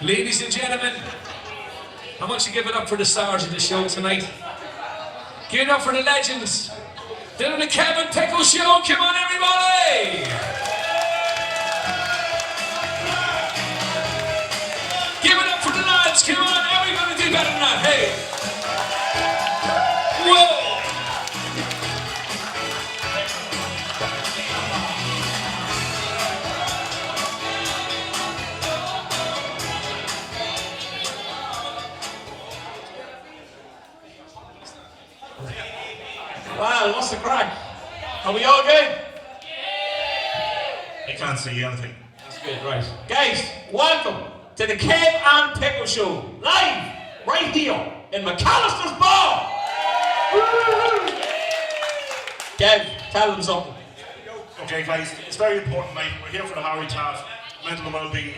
Ladies and gentlemen, how much you give it up for the stars of the show tonight? Give it up for the legends. Doing the Kevin Pickle Show. Come on, everybody! Give it up for the lads. Come on, everybody do better than that. Hey! Whoa! Wow, what's the crack? Are we all good? I can't see anything. That's good, right. Guys, welcome to the Kev and Pickle Show, live right here in McAllister's Bar. Kev, tell them something. Okay guys, it's very important night. We're here for the Harry Taff Mental Wellbeing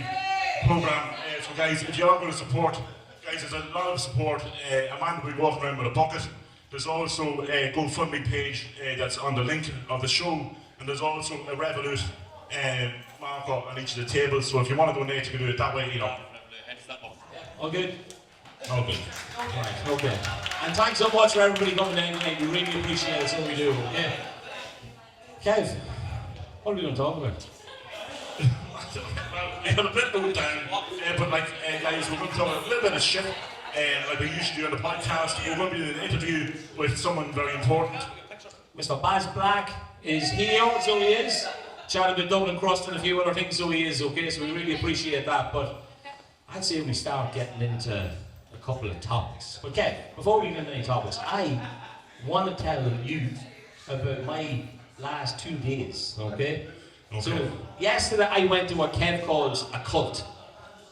Programme. So guys, if you're going to support, guys, there's a lot of support. A man will be walking around with a bucket. There's also a GoFundMe page that's on the link of the show, and there's also a Revolut marker on each of the tables. So if you want to donate, you can do it that way, you know. All good? All good. Right, okay. And thanks so much for everybody coming in tonight. We really appreciate it, so we do, okay? Kev, what are we going to talk about? Well, we had a bit low down, but like, guys, we're going to talk a little bit of shit. Like we usually do on the podcast. We're going to be doing an interview with someone very important. Mr. Baz Black is here, so he is. Chatted with Dublin Crust and a few other things, so he is, okay? So we really appreciate that. But I'd say we start getting into a couple of topics. But Kev, before we get into any topics, I want to tell you about my last 2 days, okay? So yesterday I went to what Kev calls a cult.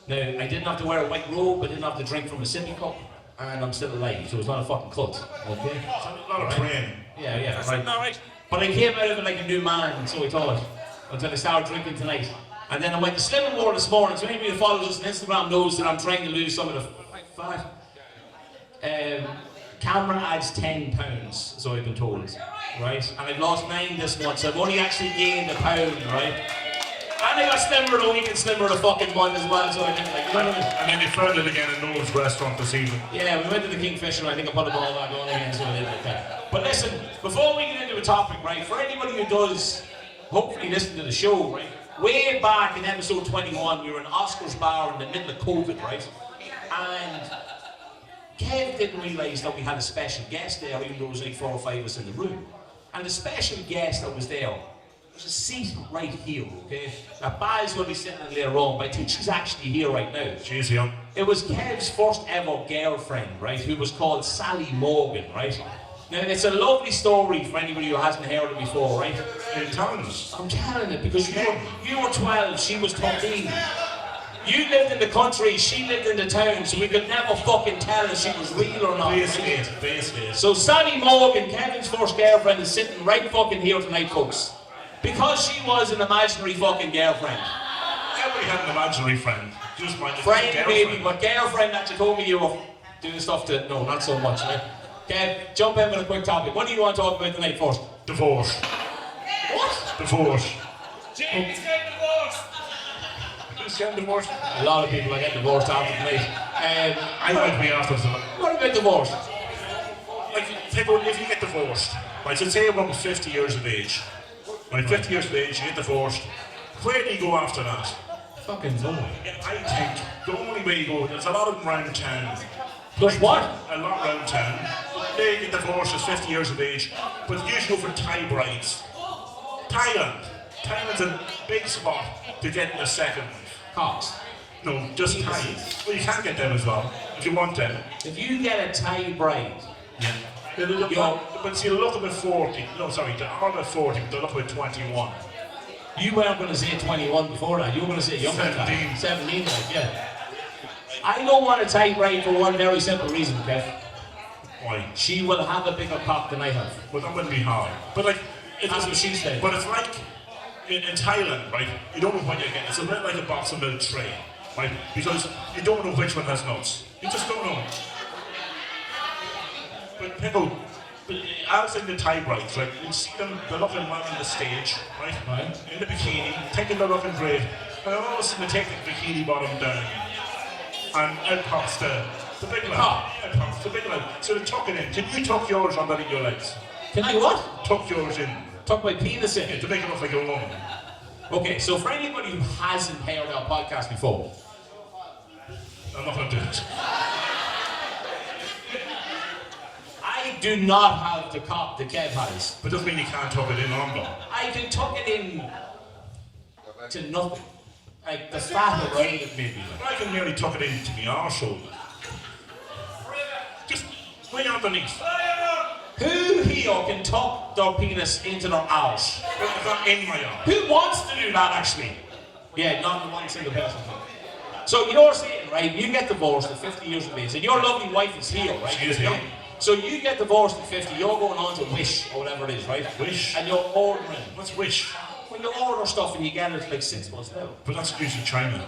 Now, I didn't have to wear a white robe, I didn't have to drink from a sippy cup, and I'm still alive, so it's not a fucking cult, okay? A lot of praying. Yeah, right. But I came out of it like a new man, so I thought, until I started drinking tonight. And then I went to Slimming World this morning, so anybody who follows us on Instagram knows that I'm trying to lose some of the fat. Camera adds 10 pounds, so I've been told, right? And I've lost 9 this month, so I've only actually gained a pound, right? And I got slimmer the week and slimmer the fucking month as well, so I think like, you know what I mean? And then you found it again in Noel's restaurant this evening. Yeah, we went to the Kingfisher, I think I put them all back on again, so I did like that. But listen, before we get into a topic, right, for anybody who does hopefully listen to the show, right, way back in episode 21, we were in Oscar's Bar in the middle of COVID, right, and Kev didn't realise that we had a special guest there, even though there was only 4 or 5 of us in the room. And the special guest that was there, there's a seat right here, okay? Now, Baz will be sitting in later on, but I think she's actually here right now. She's young. It was Kev's first ever girlfriend, right, who was called Sally Morgan, right? Now, it's a lovely story for anybody who hasn't heard it before, right? You're telling us. I'm telling it because you were 12, she was 13. You lived in the country, she lived in the town, so we could never fucking tell if she was real or not. Basically. So Sally Morgan, Kevin's first girlfriend, is sitting right fucking here tonight, folks. Because she was an imaginary fucking girlfriend. Everybody had an imaginary friend. Just my Friend, baby, but girlfriend that you told me you were doing stuff to... No, not so much, right? Kev, jump in with a quick topic. What do you want to talk about tonight first? Divorce. What? Divorce. Jamie's getting divorced! Who's getting divorced? A lot of people are getting divorced after tonight. I like to be after tonight. What about divorce? Like, if you get divorced, right, so say I'm 50 years of age. Right, 50 years of age, you get divorced. Where do you go after that? Fucking no. I think the only way you go, there's a lot of them around town. Plus what? A lot around town. They get divorced at 50 years of age, but you usually go for Thai brides. Thailand. Thailand's a big spot to get a second wife. Cox. No, just Thai. Well, you can get them as well, if you want them. If you get a Thai bride, Yeah. But see, they look about 40. No, sorry, they are about 40, but they look about 21. you weren't going to say 21 before that. You were going to say younger than that. 17. 17, like, yeah. I don't want a Thai bride for one very simple reason, Kev. Why? She will have a bigger cock than I have. But that wouldn't be hard. But like, That's what she said. But it's like in Thailand, right? You don't know what you're getting. It's a bit like a box of milk tray, right? Because you don't know which one has nuts. You just don't know. But people, as in the Thai brides, right? You see them, they're looking well on the stage, right? In the bikini, thinking they're looking great. And all of a sudden they take the bikini bottom down. and out pops the big lad. Ah. Out pops the big lad. So to tuck it in, can you tuck yours underneath your legs? Can I what? Tuck yours in. Tuck my penis in. Yeah, to make it look like a woman. Okay, so for anybody who hasn't heard our podcast before, I'm not going to do it. I do not have the cock that Kev has. But doesn't mean you can't tuck it in longer. I can tuck it in to nothing. Like the fat around it maybe. But I can nearly tuck it into my arsehole. Just way underneath. Who here can tuck their penis into their arse? But it's not in my arse. Who wants to do that actually? Yeah, not one single person. So you're saying, right, you get divorced at 50 years of age, and your lovely wife is here, right? She is here. So you get divorced at 50, you're going on to Wish, or whatever it is, right? Wish? And you're ordering. What's Wish? When you order stuff and you get it like 6 months now. But that's usually China.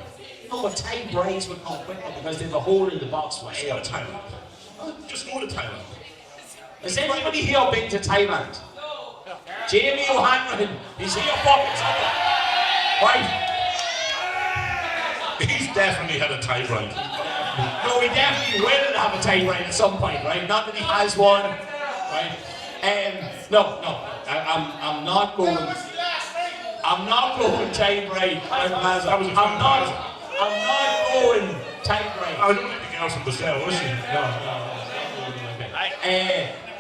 No, but Thai brides would come quicker because they have a hole in the box for Go air. to Thailand. Just go to Thailand. Has anybody here been to Thailand? Jamie O'Hanrahan, he's here fucking somewhere. Right? He's definitely had a Thai bride. No, he definitely will have a Thai bride at some point, right? Not that he has one, right? No, I'm not going. I'm not going Thai bride. I'm not going Thai bride. I don't think the girl's from Brazil, was she?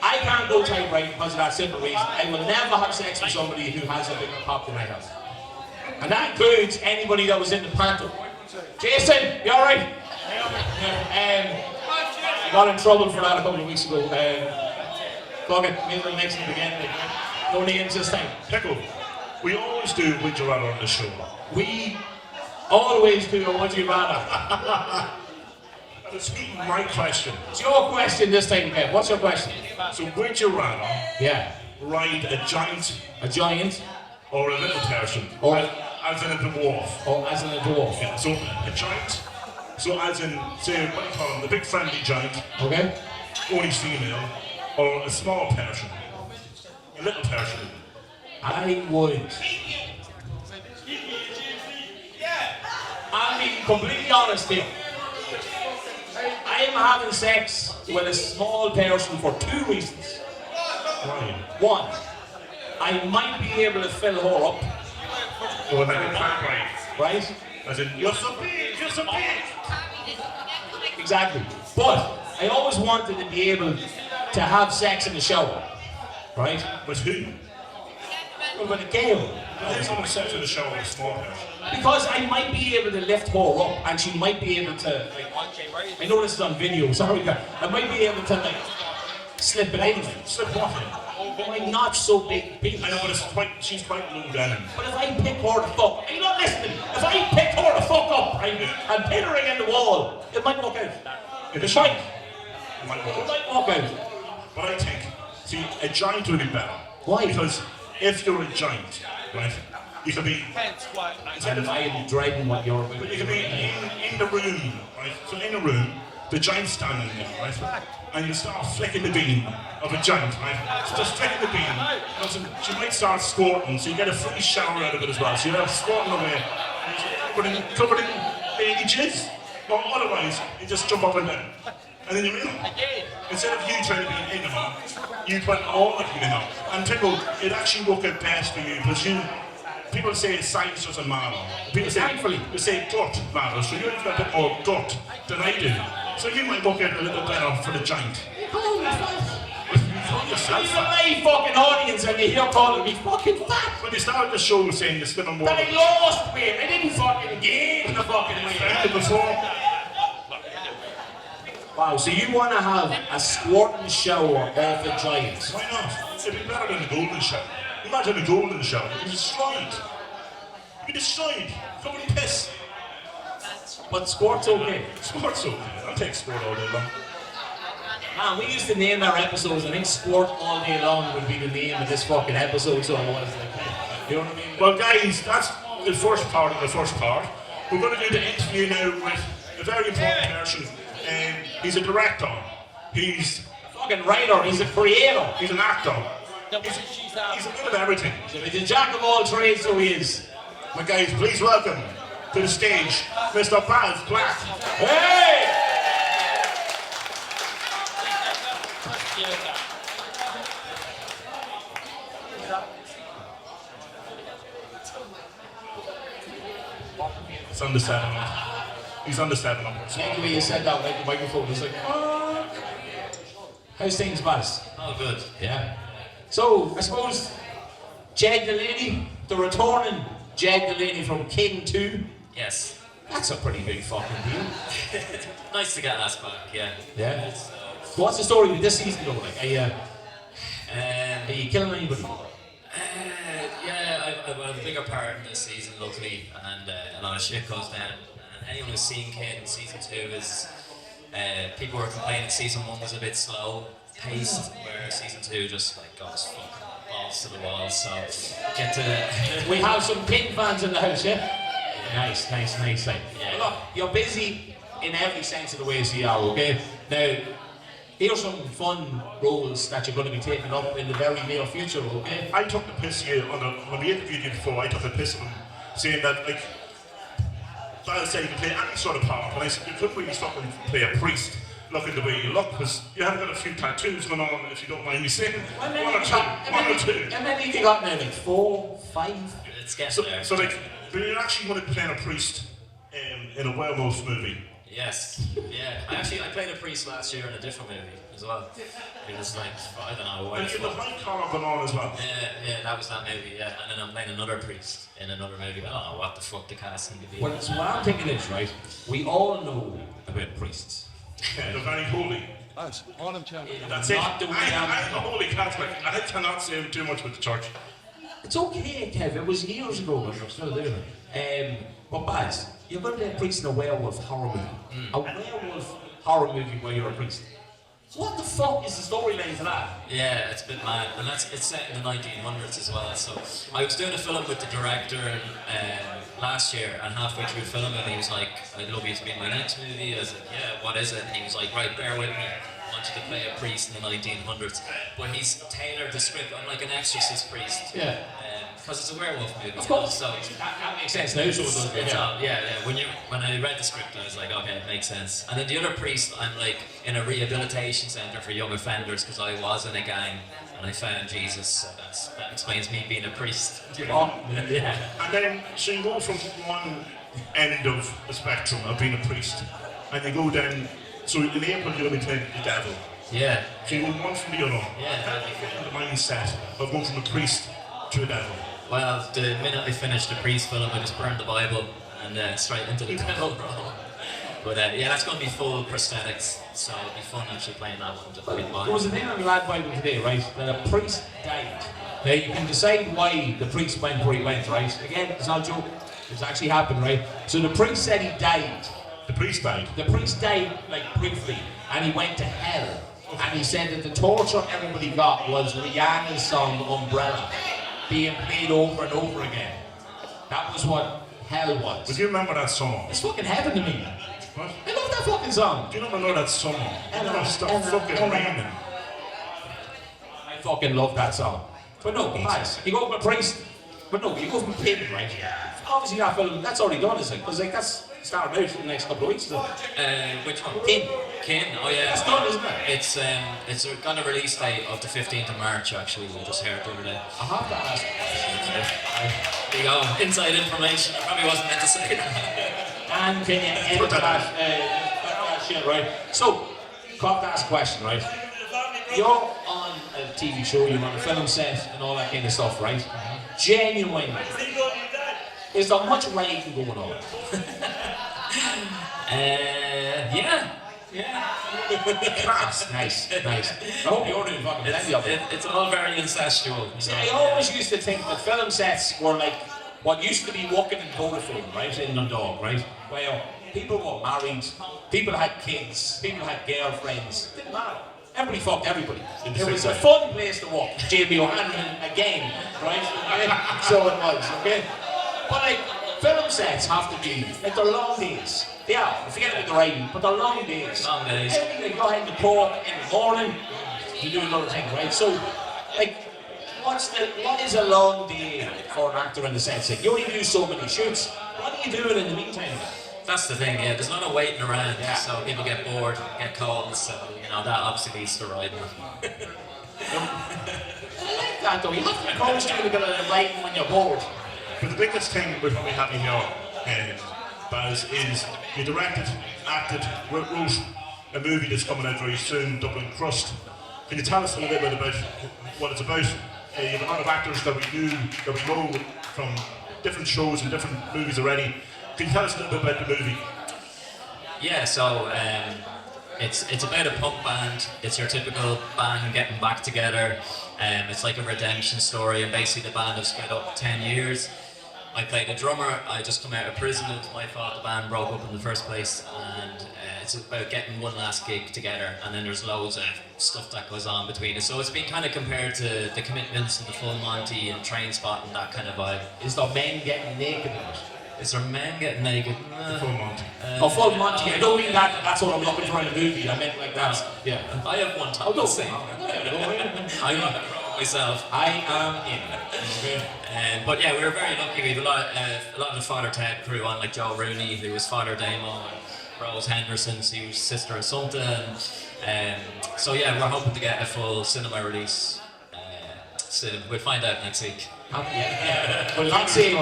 I can't go Thai bride because of that simple reason. I will never have sex with somebody who has a bigger cock than I have. And that includes anybody that was in the panto. Jason, you alright? I got in trouble for that a couple of weeks ago. Fuck it, maybe we'll mention it again. No names this time. Pickle, we always do Would You Rather on the show. We always do a would you rather. It's my question. It's your question this time, Kev. What's your question? So would you rather Yeah. ride a giant A giant or a little person? Or- as in a dwarf. or as in a dwarf? Yeah, so a giant, so as in, say, what do you call him, the big friendly giant, Okay? only female, or a small person, a little person. I would. I'll be completely honest here. I am having sex with a small person for 2 reasons. Why? One, I might be able to fill her up, Or like a fat right. right? As in, you're so big, you're so big. Exactly. But I always wanted to be able to have sex in the shower, right? With who? Well, with a girl. There's someone set to the show with a small person. Because I might be able to lift her up and she might be able to, like, I know this is on video, sorry guys. I might be able to, like, slip it in. Slip what in? I'm not so big. I know, but she's quite low down. But if I pick her the fuck, are you not listening? If I pick her the fuck up, right, and pin her against the wall, it might work out. In It the show. might. It might It work. might work out. But I think, see, a giant would be better. Why? Because if you're a giant, right, you can be, And I am dreading what you're about. but you can be in the room, right? So in a room, the giant's standing there, right? And you start flicking the beam of a giant, right? So just flicking the beam. And so she might start squirting, so you get a free shower out of it as well. So you're not squirting away. Covered in baby jizz. Or otherwise, you just jump up and down. And then you're in. Instead of you trying to be in them, you put all of you in them. And Pickle, it actually worked out best for you because people say science doesn't matter. People say, Thankfully. they say dirt matters. So you've got a bit more dirt than I do. So you might work out a little better for the giant. You call yourself You're fat. my fucking audience and you're here calling me fucking fat. When you started the show saying you're slimming more But I lost weight. I didn't fucking gain the fucking weight. before, Wow, so you want to have a squirting shower off a giant? why not? It'd be better than the golden shower. Imagine a golden shower. You'd be destroyed. You'd be destroyed. Covered in piss. But squirt's okay. Sport's okay. I'll take sport all day long. Man, we used to name our episodes. I think Squirt All Day Long would be the name of this fucking episode, so I was like, you know what I mean? Well, guys, that's the first part of the first part. We're going to do the interview now with a very important person. He's a director. He's Fucking writer, he's a creator. an actor. He's a bit of everything. He's a jack of all trades, so he is. But guys, please welcome to the stage, Mr. Baz Black. Hey! He's on the 7-up. He's on the 7-up. I like the way you said that, like the microphone was like, fuck. How's things, Baz? Oh, good. Yeah. So, I suppose, Jag Delaney, the returning Jag Delaney from King 2, Yes. that's a pretty big fucking deal. Nice to get asked back, yeah. Yeah. What's the story with this season though? Like, are you killing anybody? Yeah, I've had a bigger part in this season, luckily, and a lot of shit goes down. And anyone who's seen King season 2 is, people were complaining season 1 was a bit slow paced, where season 2 just like goes fucking balls to the wall. So get to We have some King fans in the house, yeah? Nice. Like, Yeah. look, you're busy in every sense of the way you are, okay? Now, here's some fun roles that you're going to be taking up in the very near future, okay? I took the piss here when we interviewed you before. I took the piss of him, saying that like, Baz said you can play any sort of part, but I said you couldn't really fucking play a priest looking the way you look, because you have got a few tattoos going on, if you don't mind me saying. One or two. How many have you got now? Like 4, 5? it's getting there. So like, but you're actually going to be playing a priest in a werewolf movie. Yes, yeah. I played a priest last year in a different movie as well. It was like, I don't know, And you've got white collar going on as well. Yeah, that was that movie, yeah. And then I'm playing another priest in another movie. I don't know what the fuck the casting could be. Well, so what I'm thinking is, right, we all know about priests. Yeah, they're very holy. That's it. Not the way I'm a holy Catholic. I cannot say too much with the church. It's okay, Kev, it was years ago, but you're still doing it. But Baz, you're going to be a priest in a werewolf horror movie. A werewolf horror movie where you're a priest. What the fuck is the storyline to that? Yeah, it's a bit mad, and it's set in the 1900s as well. So I was doing a film with the director last year, and halfway through filming, he was like, "I'd love you to be in my next movie." I was like, "Yeah, what is it?" And he was like, "Right, bear with me. I want you to play a priest in the 1900s." But he's tailored the script. I'm like an exorcist priest. Yeah. Because it's a werewolf movie. Of course. So That makes sense now, so it does. it's all, yeah. When I read the script, I was like, okay, it makes sense. And then the other priest, I'm like in a rehabilitation centre for young offenders because I was in a gang and I found Jesus. So that explains me being a priest. Oh, Yeah. And then, so you go from one end of the spectrum of being a priest, and you go down, so in April you're going to be playing the devil. Yeah. So you go one from the other. Yeah. How do you get in the mindset of going from a priest to a devil? Well, the minute I finished the priest film, I just burned the Bible and straight into the devil role. But yeah, that's going to be full prosthetics, so it'll be fun actually playing that one. there was a thing on the Lad Bible today, right, that a priest died. Now, you can decide why the priest went where he went, right? Again, it's not a joke. It's actually happened, right? So the priest said he died. The priest died. The priest died, like, briefly, and he went to hell. And he said that the torture everybody got was Rihanna's song Umbrella being played over and over again. That was what hell was. Would you remember that song? It's fucking heaven to me. What? I love that fucking song. Do you not know that song? You never stop fucking raining. I fucking love that song. But no, guys, you go from a priest, but no, you go from King, right? Obviously that film, that's already done, is it? Because like that's starting out in the next couple of weeks, isn't it? Which one? King. Kin, oh yeah. It's done, isn't it? It's got a release date of the 15th of March actually, we just heard the other day. I have to ask. There you go, inside information. I probably wasn't meant to say that. And can you edit that shit, right? So, got to ask a question, right? You're on a TV show, you're on a film set and all that kind of stuff, right? Genuinely, is there much ragging going on? Yeah. Class. Nice. I hope you're doing fucking plenty of it. It's all very incestual. See, I always used to think that film sets were like what used to be walking in Vodafone, right, in Dundalk, right? Where people were married, people had kids, people had girlfriends, didn't matter. Everybody fucked everybody. It was a fun place to walk. Jamie O'Hanlon again, right? Okay? So it was, okay? But like, film sets have to be, like, they're long days. They are, forget about the rain, but they're long days. Long days. Everything, you go ahead and pork in the morning, you do another thing, right? So, like, what is a long day for an actor in the sense? Like, you only do so many shoots. What are you doing in the meantime? That's the thing, yeah. There's not a waiting around, Yeah. so people get bored, get cold, so you know that obviously leads to riding. I like that though. You have to encourage doing a bit of writing when you're bored. But the biggest thing with what we have in here, Baz, is you directed, acted, wrote a movie that's coming out very soon, Dublin Crust. Can you tell us a little bit about what it's about? You have a lot of actors that we know from different shows and different movies already. Can you tell us a little bit about the movie? Yeah, so it's about a punk band. It's your typical band getting back together. It's like a redemption story, and basically the band have split up 10 years. I played a drummer. I just come out of prison. It was my fault the band broke up in the first place, and it's about getting one last gig together. And then there's loads of stuff that goes on between it. So it's been kind of compared to The Commitments and the Full Monty and Train Spotting, that kind of vibe. Is there men getting naked in it? Is there men getting naked? Full Monty. Oh, Full Monty. I don't mean that. That's what I'm looking for in a movie. I meant like that. Yeah. I have one top Oh, to no. say. I wrote it myself. I am in. Okay. But yeah, we were very lucky. We have a lot of the Father Ted crew on, like Joe Rooney, who was Father Damo, and Rose Henderson, who was Sister Assumpta. And so yeah, we're hoping to get a full cinema release soon. We'll find out next week. We'll not say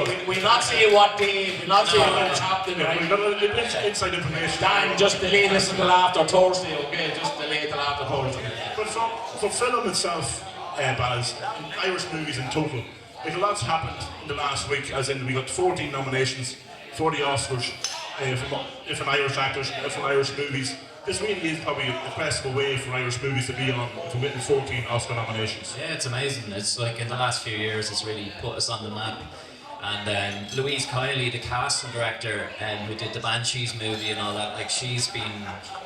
what day. We'll not say what's happening. Yeah, we've Right? got a little bit inside information. Dan, just delay this until after Thursday, okay? Just delay it till after Thursday. But for film itself, Baz, Irish movies in total, like a lot's happened in the last week, as in we got 14 nominations for the Oscars from different Irish actors, different Irish movies. This really is probably a credible way for Irish movies to be on, to win 14 Oscar nominations. Yeah, it's amazing. It's like in the last few years, it's really put us on the map. And Louise Kiley, the casting director, who did the Banshees movie and all that, like she's been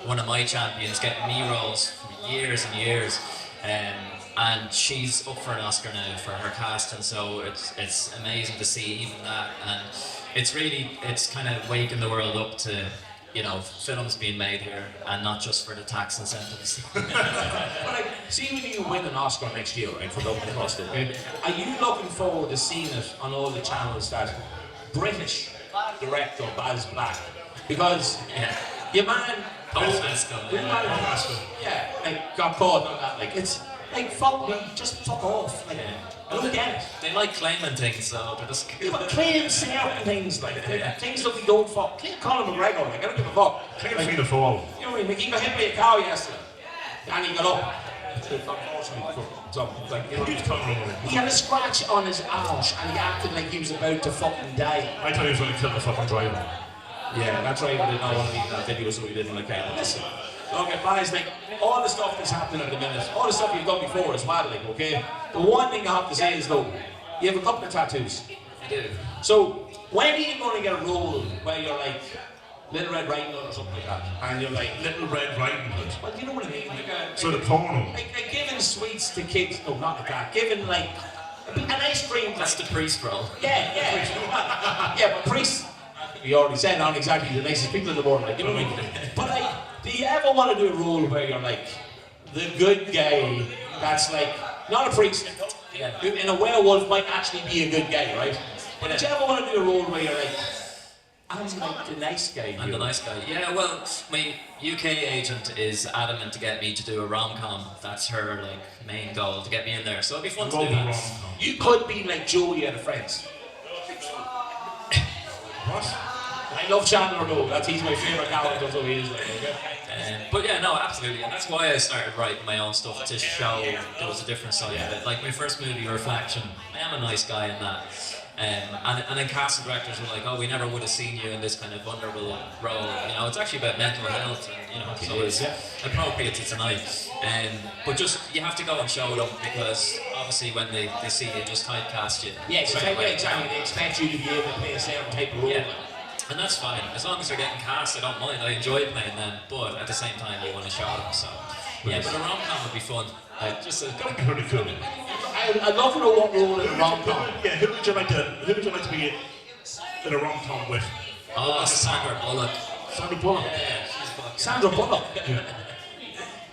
one of my champions, getting me roles for years and years. And she's up for an Oscar now for her casting, so it's amazing to see even that. And it's kind of waking the world up to, you know, films being made here, and not just for the tax incentives. But like, see when you win an Oscar next year, right, for Dublin Crust, okay? Are you looking forward to seeing it on all the channels that British director Baz Black? Because your man, Paul Mescal, your man, yeah, like got caught on that. Like it's like fuck me, just fuck off. Like I don't get it. They like claiming things, so they're just. Yeah, but claim certain things like things that we don't fuck. Claim Conor McGregor, like I don't give a fuck. Claim Fianna Fáil. You know what I mean? Like he got hit by a car yesterday, and he got up. Unfortunately, for some, like, you know, he had a scratch on his arse, and he acted like he was about to fucking die. I thought he was going to kill the fucking driver. Yeah, that's right. I did not want to be in that video, so we didn't like that. Listen, look, guys, like all the stuff that's happening at the minute, all the stuff you've done before as well, like, okay. The one thing I have to say is though, you have a couple of tattoos. I do. So when are you going to get a role where you're like Little Red Riding Hood or something like that, and you're like, Little Red Riding Hood. well, you know what I mean? Like, So the porno. like giving sweets to kids. No, not like that. Giving like an ice cream. That's the priest role. Yeah, yeah. Yeah, but priests, we already said, aren't exactly the nicest people in the world, like, you know what I mean? But like, do you ever want to do a role where you're like the good guy that's like, not a priest, who in a werewolf might actually be a good guy, right? But do you ever want to do a role where you're like, I'm like the nice guy I'm the here? nice guy. Yeah, well, my UK agent is adamant to get me to do a rom-com. That's her like main goal, to get me in there. So it'd be fun to do Love that. rom-com. You could be like Joey out of Friends. What? I love Chandler though, he's my favourite character, so he is like, okay? But yeah, no, absolutely, and that's why I started writing my own stuff, to show there was a different side of it. Like my first movie, Reflection, I am a nice guy in that. And then casting directors were like, oh, we never would have seen you in this kind of vulnerable role. You know, it's actually about mental health, and you know, so it's appropriate to tonight. But just, you have to go and show them, because obviously when they see you, just typecast you. Yes, straight away. exactly. They expect you to be able to play a certain type of role. Yeah. And that's fine. As long as they're getting cast, I don't mind. I enjoy playing them, but at the same time, you want to show them. So, yeah, but a rom-com would be fun. Just a, That would be pretty cool. I'd love to know what role in a rom-com. Yeah, who would you like to be in a rom-com with? oh, Sandra Bullock. Sandra Bullock. Yeah, she's fucking. Sandra Bullock.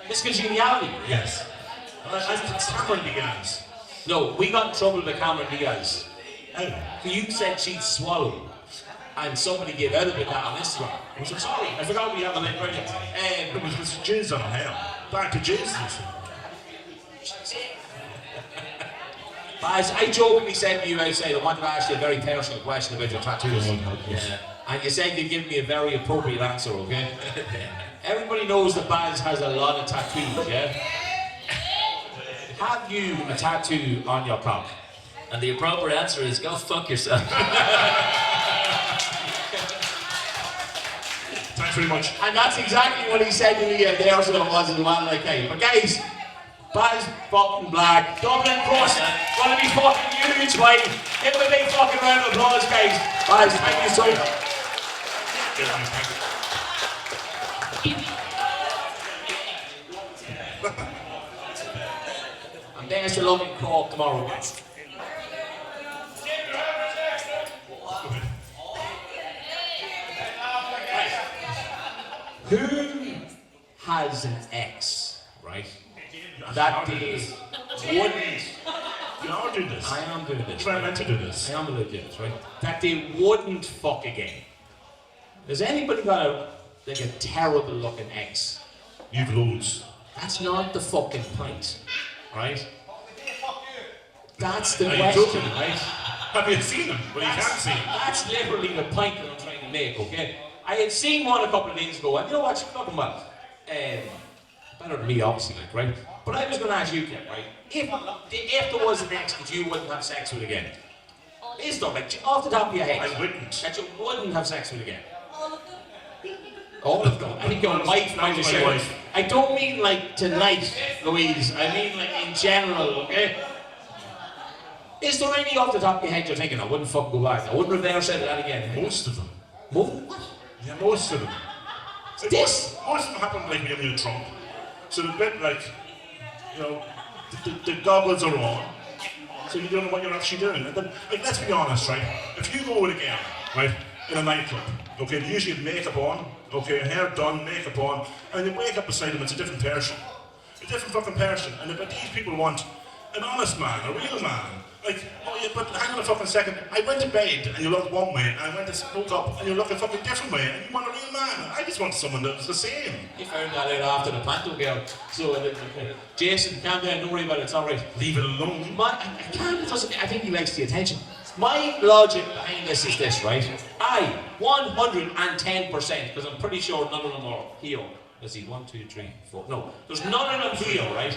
Miss Congeniality. Yes. That's Cameron Diaz. No, we got in trouble with Cameron Diaz. Oh. You said she'd swallow. and somebody gave out about that on Instagram. I was like, sorry, I forgot we have a link right It was jizz on a hair. Back to jizz. Baz, I jokingly said to you outside, I wanted to ask you a very personal question about your tattoos. Yeah. And you said you'd give me a very appropriate answer, okay? Everybody knows that Baz has a lot of tattoos, yeah? Have you a tattoo on your cock? And the appropriate answer is go fuck yourself. Thanks very much. And that's exactly what he said to me there, so it was as well like hey. But guys, Baz fucking Black, Dublin Cross, gonna be fucking huge, mate. Give him a big fucking round of applause, guys. Baz, thank you so much. Good man, thank you. And there's the lovely Cork tomorrow, guys. Who has an ex, right? That they wouldn't. You are doing this. I am doing this. Try meant to do this. I am going to do this, right? That they wouldn't fuck again. Has anybody got a terrible looking ex? You've loads. That's not the fucking point, right? That's the Are you question, joking? right? Have you seen them? Well, you can't see them. That's literally the point that I'm trying to make, okay? I had seen one a couple of days ago, and you know what? She's nothing well. Better than me, obviously, like, right? But I was going to ask you, Ken, right? If there was an ex that you wouldn't have sex with again, is there, like, off the top of your head, I wouldn't. that you wouldn't have sex with again? All of them. I think your wife might have My said. wife. I don't mean like tonight, Louise. I mean like in general, okay? Is there any off the top of your head you're thinking, I wouldn't fucking go back, I wouldn't reverse it that again? Most of them. What? Yeah, most of them. This? Most of them happen like when you're drunk. So the bit like, you know, the goggles are on, so you don't know what you're actually doing. And then, like, let's be honest, right? If you go with a girl, right, in a nightclub, okay, they usually have makeup on, okay, hair done, makeup on, and you wake up beside them, it's a different person. A different fucking person. And but these people want an honest man, a real man. Like, oh yeah, but hang on a fucking second. I went to bed and you looked one way, and I went to woke up and you look a fucking different way, and you want a real man. I just want someone that's the same. You found that out after the Panto girl. So, Jason, calm down, don't worry about it, it's alright. Leave it alone. I can't, it doesn't, I think he likes the attention. My logic behind this is this, right? I, 110%, because I'm pretty sure none of them are heel. Let's see, 1, 2, 3, 4. No, there's none of them heel, right?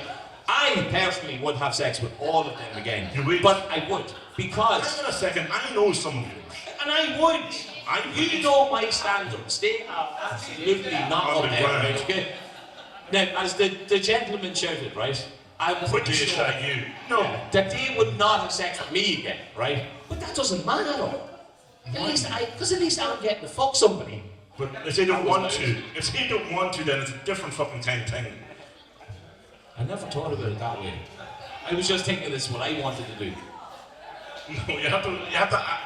I personally would have sex with all of them again. You would? But I would, because... Hang on a second, I know some of yours. And I would. You know my standards. They are absolutely not On up the there, ground. right? Okay? Now, as the gentleman shouted, right? I'm But pretty do you sure shag you? No. that they would not have sex with me again, right? But that doesn't matter. Because at least I'm getting to fuck somebody. But if they don't want to, then it's a different fucking kind of thing. I never thought about it that way. I was just thinking this is what I wanted to do. No, you have to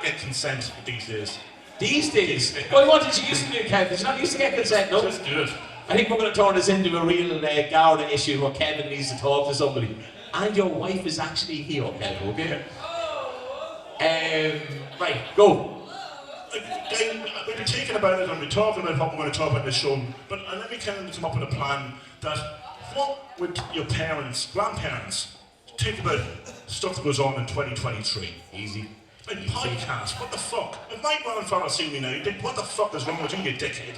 get consent these days. These days, well, what did you used to do, Kev? Did you not used to get consent? No. Just do it. I think we're going to turn this into a real Garda issue where Kevin needs to talk to somebody. And your wife is actually here, Kevin, okay? Right, go. We've been talking about it and we're talking about what we're going to talk about in this show, but let me kind of come up with a plan that what would your parents, grandparents, think about stuff that goes on in 2023? Easy. Like podcasts, what the fuck? If my grandfather see me now, he'd think, what the fuck is wrong with you, you dickhead?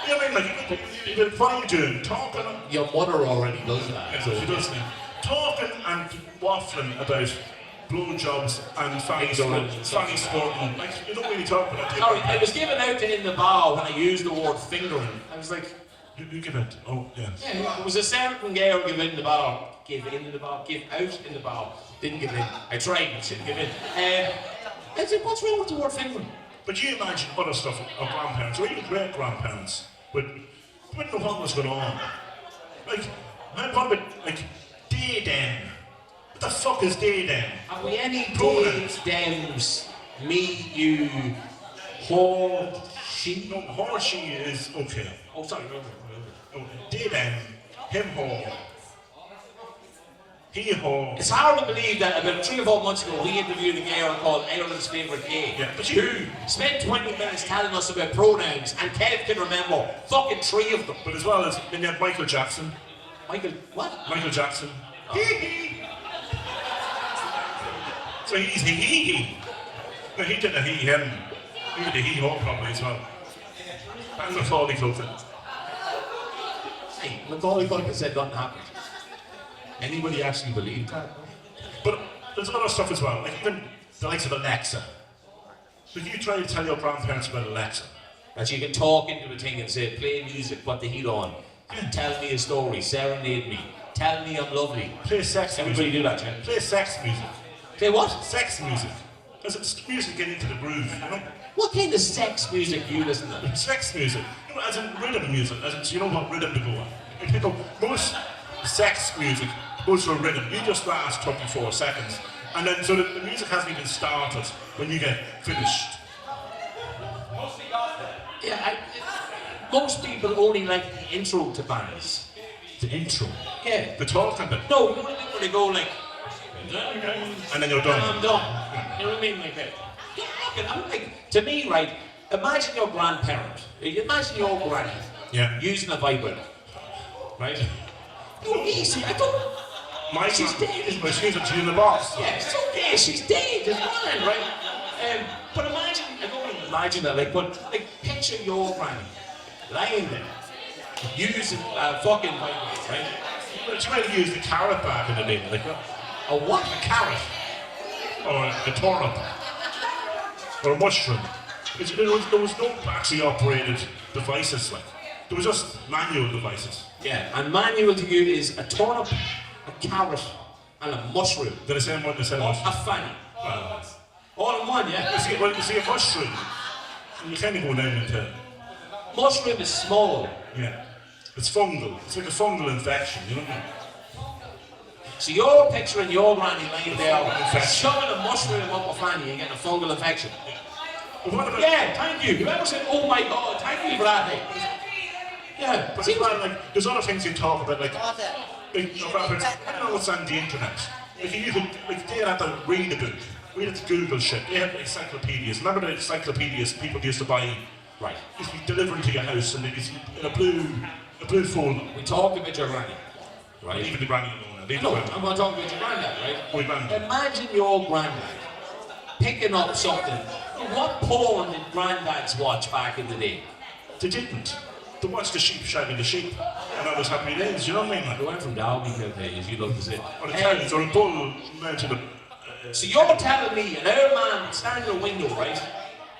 You know what I mean? Like, what are you doing? Talking and... Your mother already does that. Yeah, she does now. Talking and waffling about blowjobs and fanny sporting. Like, you don't really talk about that. Sorry, I was given out in the bar when I used the word fingering. I was like, You give it. Oh, yeah. yeah, there was a certain girl give in the bar, give in the bar, give out in the bar. Didn't give in. I tried, but didn't give in. I said, what's wrong with the word fingering? But you imagine other stuff of grandparents, or even great-grandparents, wouldn't know what was going on. Like, I probably, like, day-den. What the fuck is day-den? Have we any Programs. dems, me, you, her, she? No, he or she is okay. Oh, sorry, no. No, day-den, him, her. Hee-haw. It's hard to believe that about 3 or 4 months ago we interviewed a girl called Ireland's favourite gay, Yeah, but who spent 20 minutes telling us about pronouns, and Kev can remember fucking 3 of them. But as well as, then you had Michael Jackson. Michael, what? Michael Jackson. Hee-hee. So he's hee-hee. No, he did a hee-him. He did a hee-haw probably as well. And the Macaulay Culkin. Hey, Macaulay Culkin said nothing happened. Anybody actually believe that? But there's other stuff as well, like even the likes of Alexa. So if you try to tell your grandparents about Alexa, That you can talk into a thing and say, play music, put the heat on, tell me a story, serenade me, tell me I'm lovely. play sex Everybody music. do that, yeah? Play sex music. Play what? Sex music. Because it's music getting into the groove, you know? What kind of sex music do you listen to? Sex music. You know, as in rhythm music, as in, so you know what rhythm to go on. Like, people, most sex music goes to a rhythm. You just last 24 seconds. And then, so the music hasn't even started when you get finished. Yeah, most people only like the intro to bands. The intro. Yeah. The talking bit. No, you know what I mean, where they go like, And then you're done. I'm done. You know what I mean, like that. Yeah, look, I'm like, to me, right, imagine your grandparent, imagine your granny Yeah. using a vibrator, right? No, easy, I don't, My She's grand- dead. But she's in the box. yeah, it's okay, she's dead, it's fine, right? But imagine, I don't even imagine that, like, but, like, picture your granny lying there, using a fucking vibrator, right? But you might use the carrot back in the day, like that. A what? A carrot. Or a turnip. Or a mushroom. There was no battery operated devices like. There was just manual devices. Yeah, and manual to you is a turnip, a carrot, and a mushroom. They're the same one, the same Or one. a fanny. Well, All in one, yeah? you see a mushroom. You kind of go down into, Mushroom is small. yeah. It's fungal. It's like a fungal infection, you know what I mean? So you're picturing your granny lying there, Infection. shoving a mushroom up a fanny and getting a fungal infection. But what about, Yeah, thank you. Whoever said, oh my god, thank you for that thing. Yeah, but as well, like, there's other things you talk about, like your grandparents, I don't know what's on the internet. Like, you could, like, they had to read a book. We had to Google shit. They had encyclopedias. Remember the encyclopedias people used to buy? right. Used to be delivered to your house and they used to be in a blue folder. We talked about your granny, right? Even the granny alone. Leave the No, granny. I'm going to talk about your granddad, right? Oh, your granddad. Imagine your granddad picking up something. What porn did granddads watch back in the day? They didn't. They watched the sheep shagging the sheep. And that was happy days, you know what I mean? I went from Derby to days, you love to say. Or the cows, or a bull mounted a... So you're telling me an old man standing in a window, right,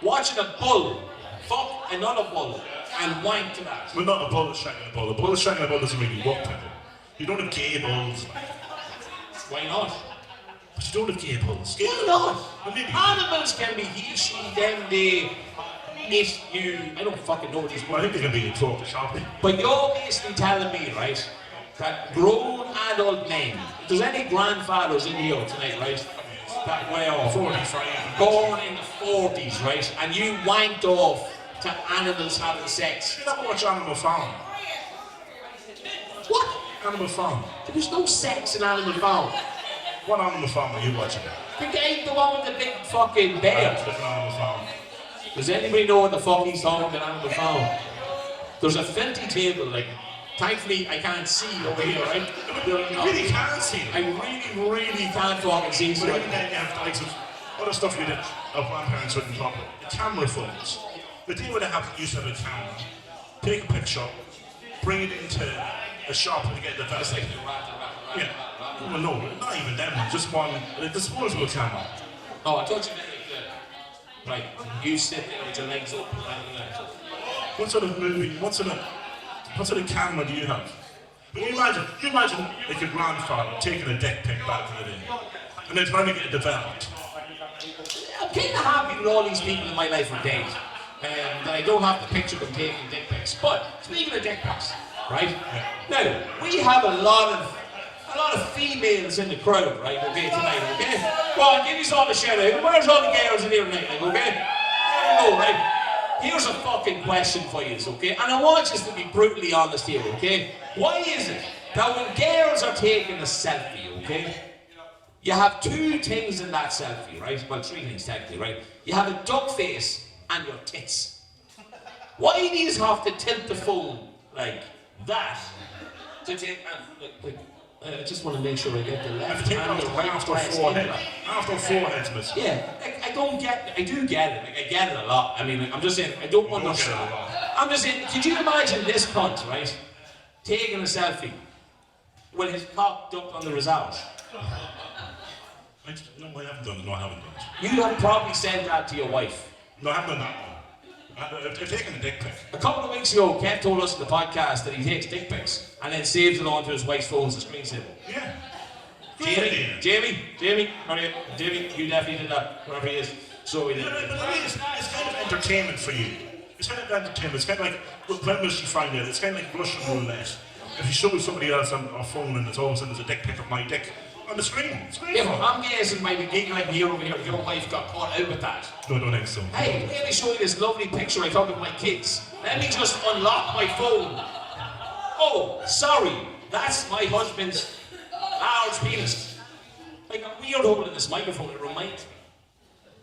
watching a bull fuck another bull and wank to that? Well, not a bull shagging a bull. A bull shagging a bull doesn't really work, people. You don't have gay bulls. Why not? But you don't have gay bulls. Why not? Well, maybe. Animals can be he, she, them, they, it, you. I don't fucking know these Well, I words. think they can be in talk shopping. But you're basically telling me, right, that grown adult men, if there's any grandfathers in here tonight, right, that were 45. born in the 40s, right, and you wanked off to animals having sex. You never watch Animal Farm. What? Animal Farm. There was no sex in Animal Farm. What Animal Farm are you watching? The guy, the one with the big fucking bear. Different Animal Farm. Does anybody know what the fuck he's talking about Animal Farm? There's a filthy table, like, thankfully I can't see over here, right? You really can't see I them. really can't fucking see. But So even then you have the likes of other stuff we did, our grandparents wouldn't talk about. The camera phones. The day would have used to have a camera, take a picture, bring it into a shop and get the best thing. Yeah. Well, no, not even them. Just one, a disposable camera. Oh, I thought you meant like, right, you sit there with your legs up. What sort of movie? What sort of camera do you have? But you imagine like your grandfather taking a dick pic back in the day, and then trying to get it developed. I'm kind of happy with all these people in my life are dead. And I don't have to picture them taking dick pics. But speaking of dick pics, right? Now, we have a lot of females in the crowd, right, okay, tonight, okay? Well, I'll give you all a shout out. Where's all the girls in here tonight, like, okay? I don't know, right? Here's a fucking question for you, okay? And I want you to be brutally honest here, okay? Why is it that when girls are taking a selfie, okay? You have two things in that selfie, right? Well, three things technically, right? You have a duck face and your tits. Why do you have to tilt the phone like that to take? I just want to make sure I get the left hand or right after press forehead. in that. After forehead's missing. Yeah, I don't get. I do get it. Like, I get it a lot. I mean, I'm just saying. I don't understand. get it a lot. I'm just saying. Could you imagine this cunt, right, taking a selfie with his cock ducked under his arse? No, I haven't done it. No, I haven't done it. You have probably said that to your wife. No, I haven't done that one. I've taken a dick pic. A couple of weeks ago, Kev told us in the podcast that he takes dick pics and then saves it onto his wife's phone as a screensaver. Yeah. Great idea. Jamie, you definitely did that, whatever he is. So he did. But it is, it's kind of entertainment for you. It's kind of entertainment. It's kind of like, when will she find it? It's kind of like Russian roulette. If you show somebody else on a phone and it's all of a sudden there's a dick pic of my dick on the screen. It's great Yeah, fun. but I'm guessing maybe giggling here over here, your wife got caught out with that. No, I don't think so. Hey, let me show you this lovely picture I took of my kids. Let me just unlock my phone. Oh, sorry, that's my husband's large penis. Like a weird hole in this microphone, it reminds me.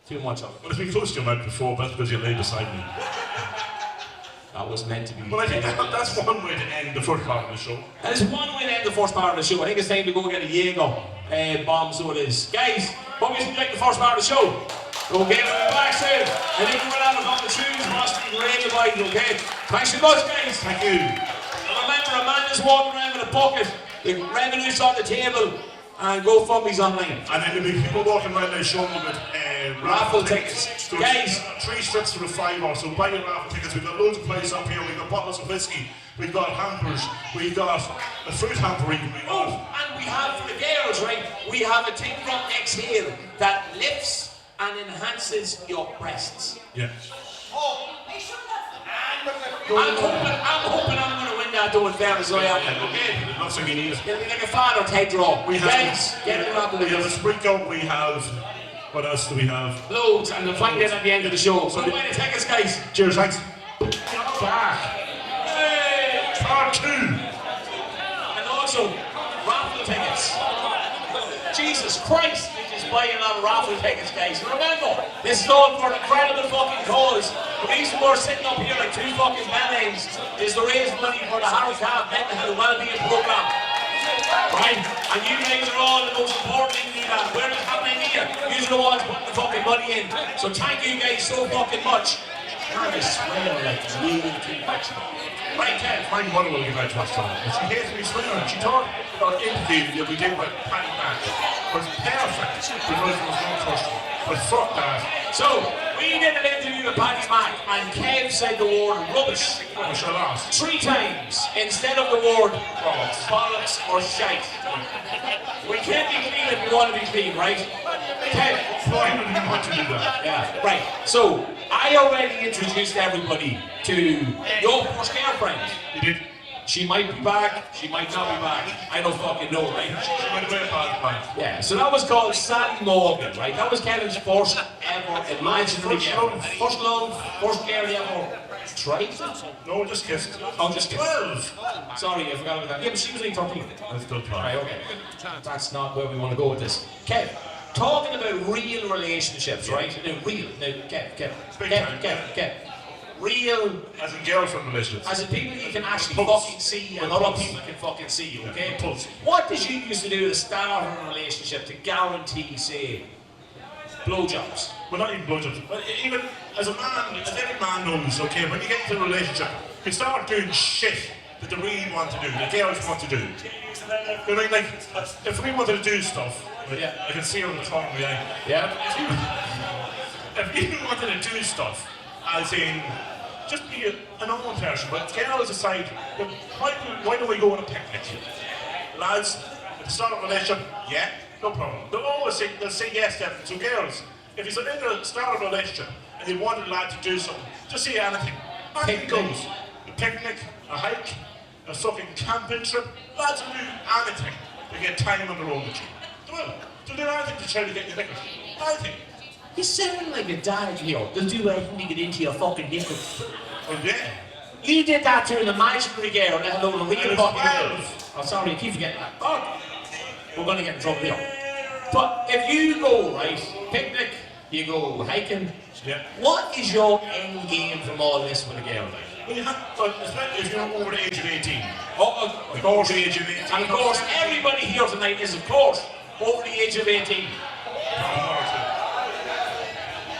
Too much of it. Well, it's been close to your mouth before, but that's because you lay beside me. That was meant to be. Well, I think that's one way to end the first part of the show. That is one way to end the first part of the show. I think it's time to go get a Jaeger bomb, so it is. Guys, what was like the first part of the show? Okay, we're back soon. I think we're out of the shoes, must be ready to bite, okay? Thanks so much, guys. Thank you. And remember, Amanda's walking around with a bucket, the revenue's on the table, and GoFundMe's online. And then there'll be people walking around there showing them with Raffle tickets. So Guys. 3 strips for the £5, so buy your raffle tickets. We've got loads of places up here. We've got bottles of whiskey. We've got hampers. We've got a fruit hamper. We've Oh, got... and we have for the girls, right? We have a thing from Exhale that lifts and enhances your breasts. Yeah. I'm hoping I'm going to win that though in fairness, I am. Okay? It looks like you need it. It'll be like a Father's head draw. We have, Guys, get it up we have a with sprinkle. We have... What else do we have? loads, and we'll find out at the end of the show. So, wait a second, guys. Cheers, thanks. Back. Hey! Part 2. And also, raffle tickets. Jesus Christ, they just buy a lot of raffle tickets, guys. And remember, this is all for an incredible fucking cause. The reason we're sitting up here like two fucking band-aids is to raise money for the Harry Calf Mental Health Wellbeing Programme. Right? And you guys are all the most important thing in that. We're just having an idea. You're the ones putting the fucking money in. So thank you guys so fucking much. God, I swear like really too much. Right, Kev. My mother will give out to us tonight. She hates me swearing. She thought our interview that we did with Paddy Mack was perfect because it was no question. But fuck that. So, we did an interview with Paddy Mack and Kev said the word rubbish We shall ask. 3 times instead of the word bollocks or shite. We can't be clean if we want to be clean, right? Kev. Why would we want to do that? Yeah, right. So, I already introduced everybody to your first girlfriend. You did. She might be back, she might not be back. I don't fucking know, right? She went away bad plan. Yeah, so that was called Sally Morgan, right? That was Kevin's first ever imaginary girl. First love, first girl he ever tried. No, just kissed. Oh, just kidding. 12. Sorry, I forgot about that. Yeah, but she was only 13. That's good plan. Right, okay. That's not where we want to go with this. Kev, talking about real relationships, right? No, real. No, Kev. Real, As in girlfriend relationships. as in people you can actually Pulse. fucking see and With other pulse. people can fucking see you, okay? Yeah, pulse. What did you used to do to start a relationship to guarantee, say, blowjobs? Well, not even blowjobs. But even as a man, as every man knows, okay, when you get into a relationship, you start doing shit that they really want to do, that girls want to do. You know, like, if we wanted to do stuff, like, Yeah. I can see her on the top of my eye. Yeah? If you wanted to do stuff, as in, just be a normal person, but girls aside, why don't we go on a picnic? Lads, at the start of a relationship, yeah, no problem. They'll say yes to everything. So girls, if you're in the start of a relationship and you want a lad to do something, just say anything. Anything goes. A picnic, a hike, a fucking camping trip, lads will do anything to get time on their own with you. They will. They'll do anything to try to get you knickers. Anything. You sound like a dad here. They'll do anything to get into your fucking nipples. Well, yeah. You did that to an imaginary girl, let alone a I real was fucking 12. girl. Oh, sorry, I keep forgetting that. Oh. we're going to get in trouble here. But if you go, right, picnic, you go hiking, Yeah. what is your end game from all this with a girl? Well, you have, well, especially if you're over the age of 18. Oh, Of course, the age of 18. and of course, everybody here tonight is, of course, over the age of 18.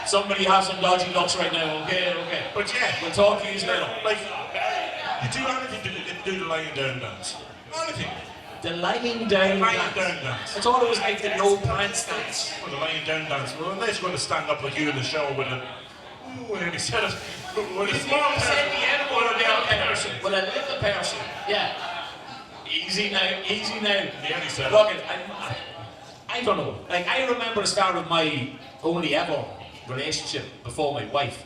Somebody has some dodgy looks right now, okay. But yeah, We'll talk to you later. like, you do anything to do the lying down dance. Anything. The lying down Lying dance. down dance. I thought it was like the no pants dance. Or the lying down dance. Well, unless you're going to stand up like you in the show with a... Ooh, and he said it. With a small You said the person. N word about a person. Well, a little person. Yeah. Easy now, easy now. Yeah, he said it. Look, I don't know. Like, I remember the start of my only ever relationship before my wife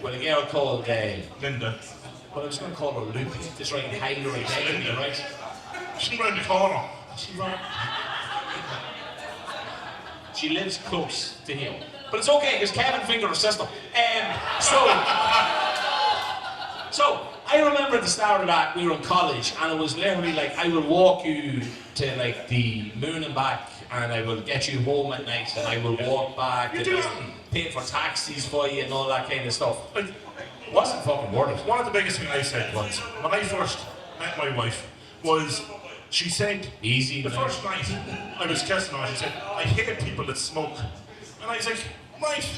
with a girl called, Linda. well, I was going to call her Loopy, just right in Hungary, Linda. right? She's round the corner. She lives close to him. But it's okay, because Kevin fingered her sister. So, I remember at the start of that, we were in college, and it was literally like, I will walk you to like the moon and back, and I will get you home at night, and I will walk back, You and do I that? will pay for taxis for you, and all that kind of stuff. Like, Wasn't fucking worth it. one of the biggest things I said was, when I first met my wife, was she said, Easy. the now. first night I was kissing her, she said, I hate people that smoke. And I was like, right.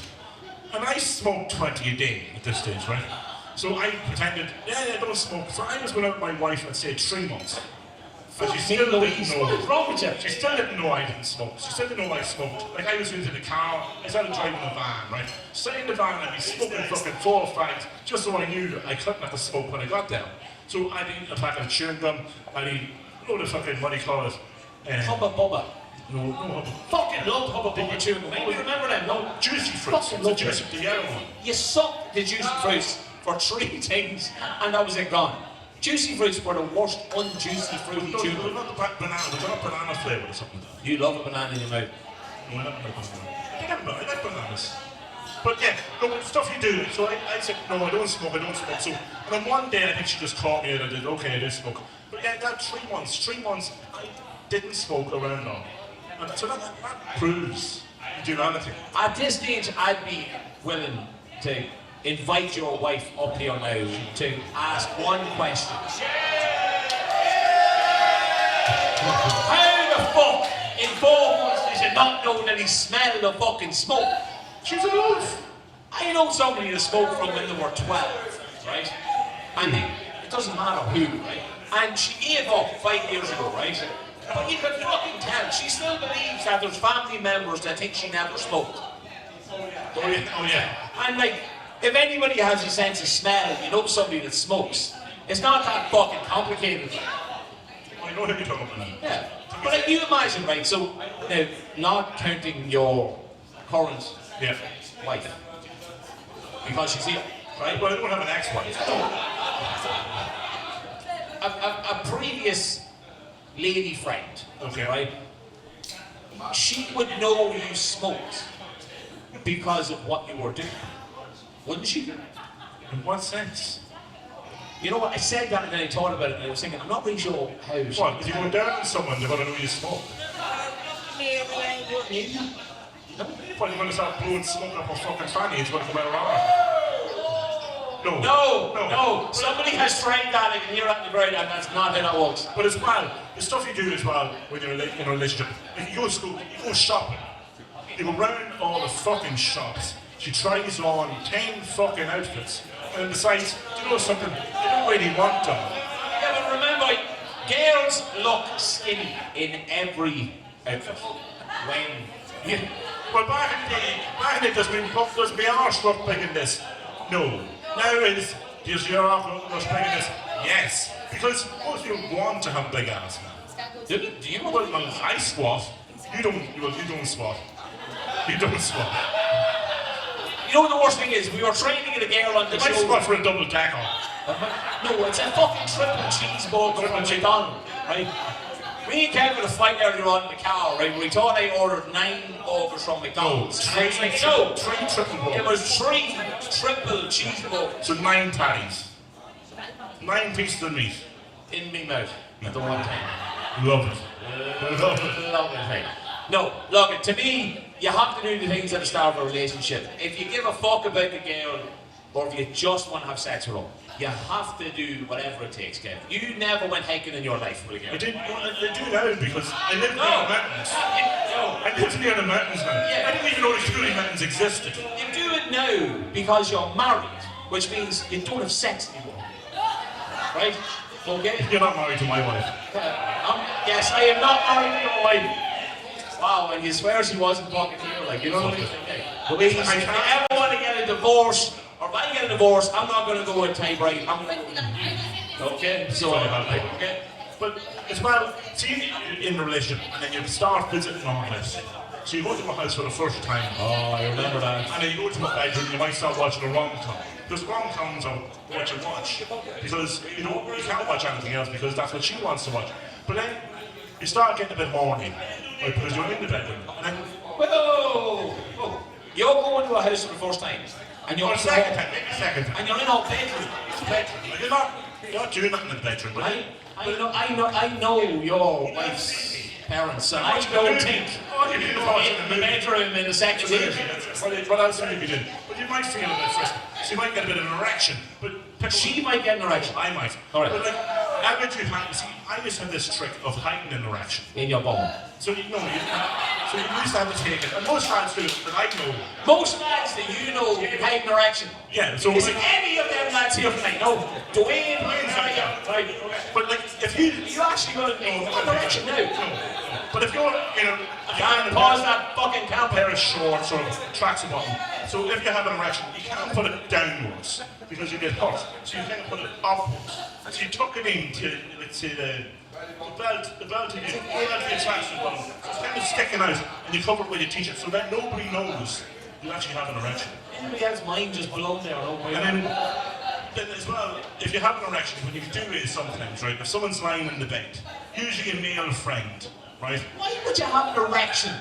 And I smoked 20 a day at this stage, right? So I pretended, yeah, don't smoke. So I was going out with my wife, I'd say 3 months. And she still didn't know. What is wrong with you? She still didn't know I didn't smoke. She still didn't know I smoked. Like I was into the car, I started driving a van, right? Sitting in the van, I'd be smoking fucking 4 fags, just so I knew I couldn't have to smoke when I got there. So I'd eat a packet of chewing gum, I'd eat a load of fucking, what do you call it? Hubba Bubba. No, Hubba. Fucking love Hubba Bubba chewing gum. You remember them? No. Juicy fruits. Fucking The love juicy, the yellow one. You sucked the juicy fruits for 3 things, and that was it gone. Juicy fruits were the worst unjuicy fruity No, chewing they're gum. not the banana, they're not banana flavour or something. You love a banana in your mouth. No, I don't like banana. I like bananas. But yeah, no, stuff you do. So I said, no, I don't smoke. So, and then one day I think she just caught me and I did, okay, I do smoke. But yeah, that 3 months, I didn't smoke around her. And so that proves you do anything. At this stage, I'd be willing to invite your wife up here now to ask one question. How the fuck in 4 months did you not know that he smelled the fucking smoke? She's in love. I know somebody that smoked from when they were 12, right? And it doesn't matter who, right? And she gave up 5 years ago, right? But you can fucking tell, she still believes that there's family members that think she never smoked. Oh yeah. And like, if anybody has a sense of smell, you know somebody that smokes. It's not that fucking complicated. I know who you're talking about. Yeah. But like, you imagine, right, so, now, not counting your current Yeah. wife, because she's here, right? Well, I don't have an ex-wife. A previous lady friend, Okay. right? She would know you smoked because of what you were doing, wouldn't she? In what sense? You know what? I said that and then I thought about it and I was thinking, I'm not really sure how she. What, if you go down on someone, they're going to know you smoke? What, you're going to start blowing smoke up her fucking fanny, it's going to come out around. No. Somebody has tried that. I can hear that in the ground, and that's not how that works. But as well, the stuff you do as well when you're in a relationship, if you go to school, you go shopping, you go round all the fucking shops, she tries on 10 fucking outfits, and decides, do you know something, you don't really want them. Yeah, but remember, girls look skinny in every outfit. When Yeah. Well, back in the day, does my arse look big in this? No. Now is, does your arse look big in this? Yes. Because most people want to have big ass. do you know Well, what? I squat. You don't squat. You don't squat. You know what the worst thing is? We were training a girl on the I show. squat for a double decker. No, it's a fucking triple cheeseburger from McDonald's, right? Me and Kevin had a fight earlier on in the car, right? We thought I ordered 9 burgers from McDonald's. And I was like, no, Three triple it balls. was 3 triple cheeseburgers So 9 patties. 9 pieces of meat. in me mouth at the one time. Love it. Lovely thing. No, look, to me, you have to do the things at the start of a relationship. If you give a fuck about the girl, or if you just want to have sex with her, you have to do whatever it takes, Kev. You never went hiking in your life with a girl. I do now because I live near the mountains. I live near the mountains now. Yeah. I didn't even know the Cooley Mountains existed. You do it now because you're married, which means you don't have sex anymore. Right? Okay? You're not married to my wife. Yes, I am not married to your wife. Wow, and you swear she wasn't fucking here, like, you know what I mean? Louise, if you ever want to get a divorce, or if I get a divorce, I'm not going to go with Ty Bright. Okay? So, okay? But as well, see, in a relationship, and then you start visiting our house. So you go to my house for the first time. Oh, I remember that. And then you go to my bedroom, you might start watching a rom-com. Because rom-coms are what you watch. Because you can't watch anything else because that's what she wants to watch. But then you start getting a bit horny, right, because you're in the bedroom. And then, Whoa! You're going to a house for the first time, and you're or second time, maybe second time. and you're in our bedroom. Like, you're not doing nothing in the bedroom, but I know your wife's parents, and I don't think in the bedroom in the second room. What else would you be doing? But you might feel a bit frisky. She might get a bit of an erection. But She might get an erection I might. All right. But like, I bet you see, I used to have this trick of hiding an erection. in your bum. So you used to have to take it. And most lads do it, but I know. Most lads that you know hide an erection. Yeah, so Is it any of them lads here tonight? No. Dwayne, right? but like, if you actually going to know an erection now? But if you're in a Pause that fucking pair camera. of shorts or tracksuit bottom, so if you have an erection, you can't put it downwards because you get hot. So you can't put it upwards. So you tuck it into, let's say, the belt of your tracksuit bottom. So it's kind of sticking out, and you cover it with your t-shirt so that nobody knows you actually have an erection. Anybody else's mind just blown there? And then as well, if you have an erection, what you do is sometimes, right, if someone's lying in the bed, usually a male friend, right? Why would you have an erection?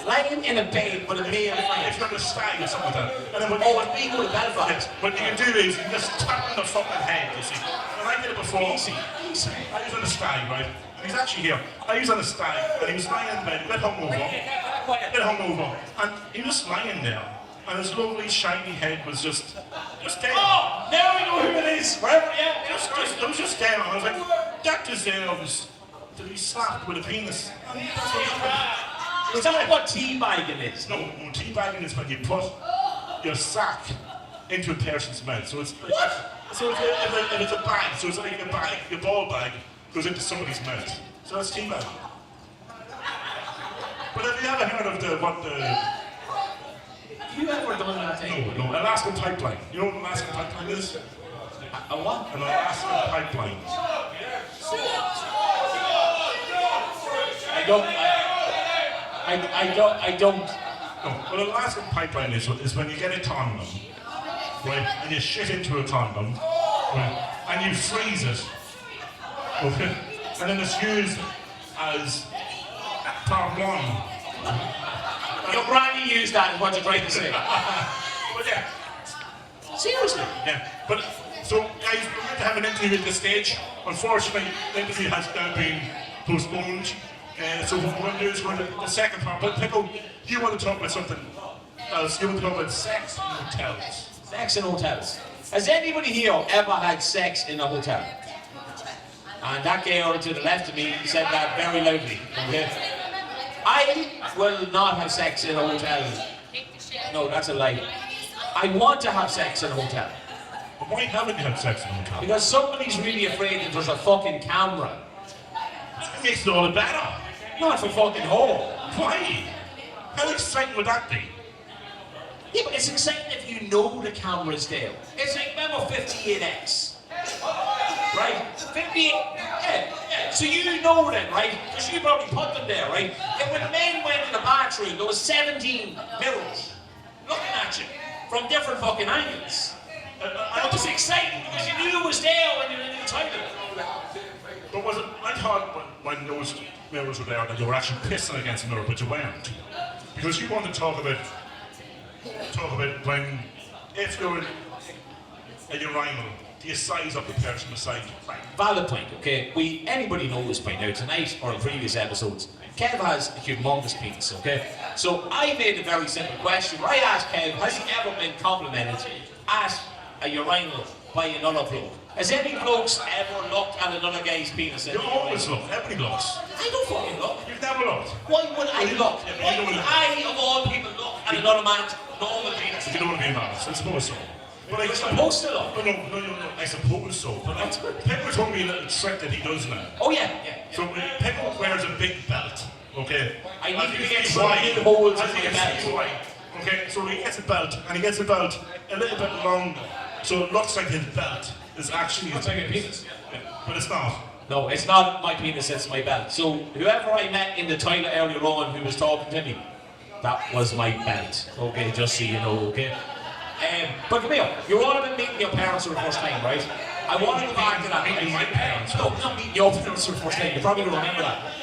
Lying in a bed with a male If friend. you're on a stag or something like that. And then Oh, and we go to Belfast. yes, what you can do is you just tap on the fucking head, you see. And I did it before. Easy. I was on a stag, right? And he's actually here. I was on a stag, and he was lying in bed, a bit hungover. And he was lying there. And his lovely shiny head was just there. Oh, now we know who it is. Wherever, yeah. It was just there. And I was like, that deserves to be slapped with a penis. And that's what happened. Is that what teabagging is? No, teabagging is when you put your sack into a person's mouth. So it's like, so if it's a bag, so it's like a bag, your ball bag goes into somebody's mouth. So that's teabagging. But have you ever heard of Have you ever done that thing? no, Alaskan pipeline? You know what an Alaskan pipeline is? A what? An Alaskan pipeline. I don't. No, well, an Alaskan pipeline is when you get a condom, right, and you shit into a condom, right, and you freeze it, okay, and then it's used as part one. Your granny used that, is what you're trying to say. But yeah, Seriously? yeah. But so, guys, we're going to have an interview at this stage. Unfortunately, the interview has now been postponed. So what we're going to do is we're going to the second part. But Pickle, you want to talk about something else? You want to talk about sex in hotels? Sex in hotels. Has anybody here ever had sex in a hotel? And that girl to the left of me said that very loudly. Okay? I will not have sex in a hotel. No, that's a lie. I want to have sex in a hotel. But why haven't you had sex in a hotel? Because somebody's really afraid that there's a fucking camera. That makes it all the better. Not for fucking whore. Why? How exciting would that be? Yeah, but it's exciting if you know the camera's there. It's like, remember 58X? Right? 58, yeah. So you know them, right? Because you probably put them there, right? And when men went in the bathroom, there was 17 mirrors looking at you from different fucking angles. That was exciting because you knew it was there when you were in the toilet. But was it? I thought when those mirrors were there that you were actually pissing against the mirror, but you weren't. Because you want to talk about when, if you're a urinal the size of the person beside you. Right. Valid point, okay? Anybody knows by now, tonight or in previous episodes, Kev has a humongous penis, okay? So I made a very simple question where I asked Kev, has he ever been complimented at a urinal by another bloke? Has any blokes ever looked at another guy's penis? You always look. Everybody looks. I don't fucking look. You've never looked. Why would I look? Yeah, but Why you would don't- I, of all people, look at another man's normal penis? If you don't want to be embarrassed, I suppose so. But You're supposed to look. No, I suppose so. But Pepper told me a little trick that he does now. Oh yeah. So Pepper wears a big belt, okay? I need As to you get see some wide, little holes as in you my can see belt. wide, okay? So he gets a belt, and he gets a belt a little bit longer. So it looks like his belt is actually his penis. Yeah, but it's not. No, it's not my penis, it's my belt. So whoever I met in the toilet earlier on who was talking to me, that was my belt. Okay, just so you know, okay? But come here, you're all about meeting your parents for the first time, right? I want to go back to that. Meeting my parents? No, not meeting your parents for the first time. You probably don't remember that.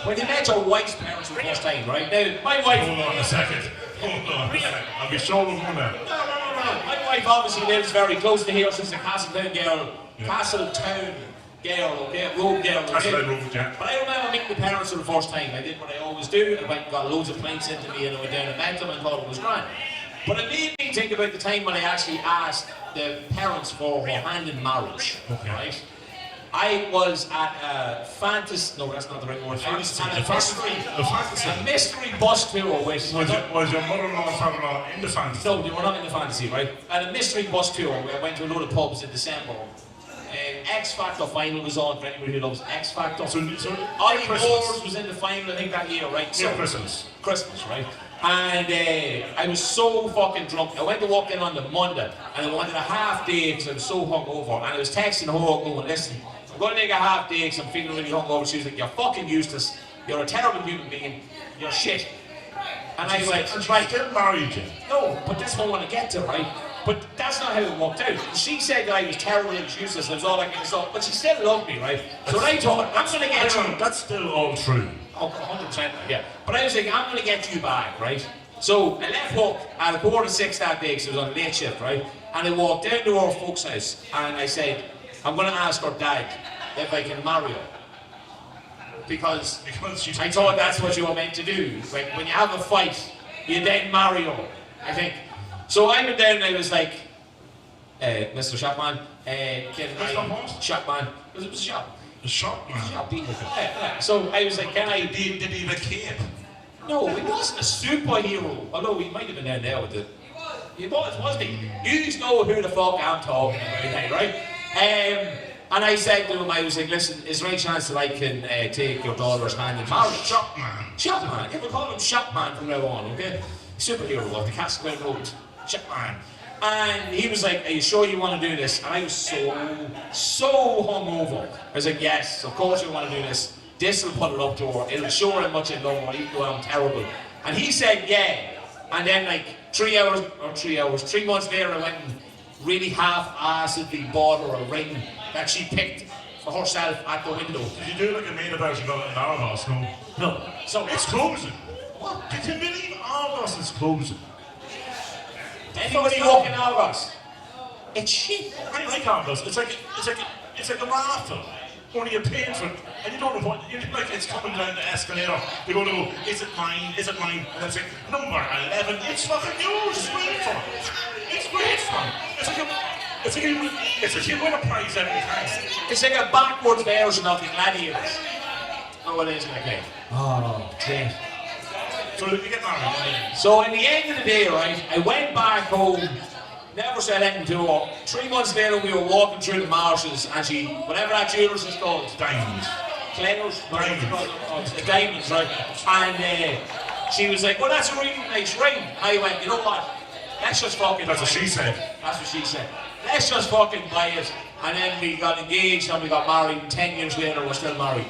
When you met your wife's parents for the first time, right? Now, my wife... Hold on a second. Hold on a second. I'll be sure we're going there. No. My wife obviously lives very close to here. She's a Castletown girl. Yeah. Castletown girl, okay? Road girl, That's okay? what I wrote, yeah. But I remember meeting the parents for the first time. I did what I always do. I went and got loads of pints into me and I went down and met them and thought it was grand. But it made me think about the time when I actually asked the parents for her hand in marriage, right? I was at a fantasy... No, that's not the right word. I was at a mystery bus tour with... Was your mother-in-law and father-in-law in the fantasy? No, they were not in the fantasy, right? At a mystery bus tour where I went to a load of pubs in December. X Factor final was on for anybody who loves X Factor. So Ollie Christmas. Moores was in the final, I think, that year, right? Yeah, Christmas. Christmas, right? And I was so fucking drunk. I went to walk in on the Monday and I wanted a half day because I was so hungover. And I was texting her going, listen, I'm going to take a half day because I'm feeling really hungover. She was like, you're fucking useless. You're a terrible human being. You're shit. And I went, And she's still married you. no, but that's what I want to get to, right? But that's not how it worked out. She said that I was terrible and useless and it was all that kind of stuff, but she still loved me, right? So I thought, I'm going to get you. That's still all true. Oh, 100%, yeah. But I was like, I'm going to get you back, right? So I left Hook at 5:45 that day because it was on a late shift, right? And I walked down to our folks' house and I said, I'm going to ask her dad if I can marry her. Because Because I thought that's what you were meant to do. Like when you have a fight, you then marry her, I think. So I went down and I was like, Mr. Shopman, can Mr. I... what? Shopman. It was a shop. The shop man. Yeah. So I was like, can I... Did he have a cape? No, he wasn't a superhero. Although he might have been down there with it. He was, wasn't he? You know who the fuck I'm talking about, right? And I said to him, I was like, listen, is there any chance that I can take your daughter's hand in marriage? Shop man. Shopman. Yeah, we'll call him Shopman from now on, okay? Superhero of the Castletown Road. Shopman. And he was like, are you sure you want to do this? And I was so hungover. I was like, yes, of course you want to do this. This will put it up to her. It'll show her how much I love her, even though I'm terrible. And he said, yeah. And then like 3 months later, I went and really half-assedly bought her a ring that she picked for herself at the window. Did you do like a made about you got it in Argos? No. No. So It's closing. What? Did you believe Argos is closing? anybody walking Argos? It's shit. I like Argos. It's like a raffle. Only you're paying for it, and you don't know what. You're like it's coming down the escalator. You're going to go, is it mine? Is it mine? And it's like number 11. It's fucking yours. It's great fun. It's great fun. It's like you win a prize every time. It's like a backwards version of the Gladiators. Oh, it is like that. Oh, great. So you get married. So in the end of the day, right, I went back home, never said anything to her. 3 months later, we were walking through the marshes, and she, whatever that jeweller's is called, Diamonds. Clenners? Diamonds. Diamonds, right? And she was like, well, that's a really nice ring. I went, you know what? Let's just fucking That's buy what she it. said. That's what she said. Let's just fucking buy it. And then we got engaged and we got married, and 10 years later, we're still married.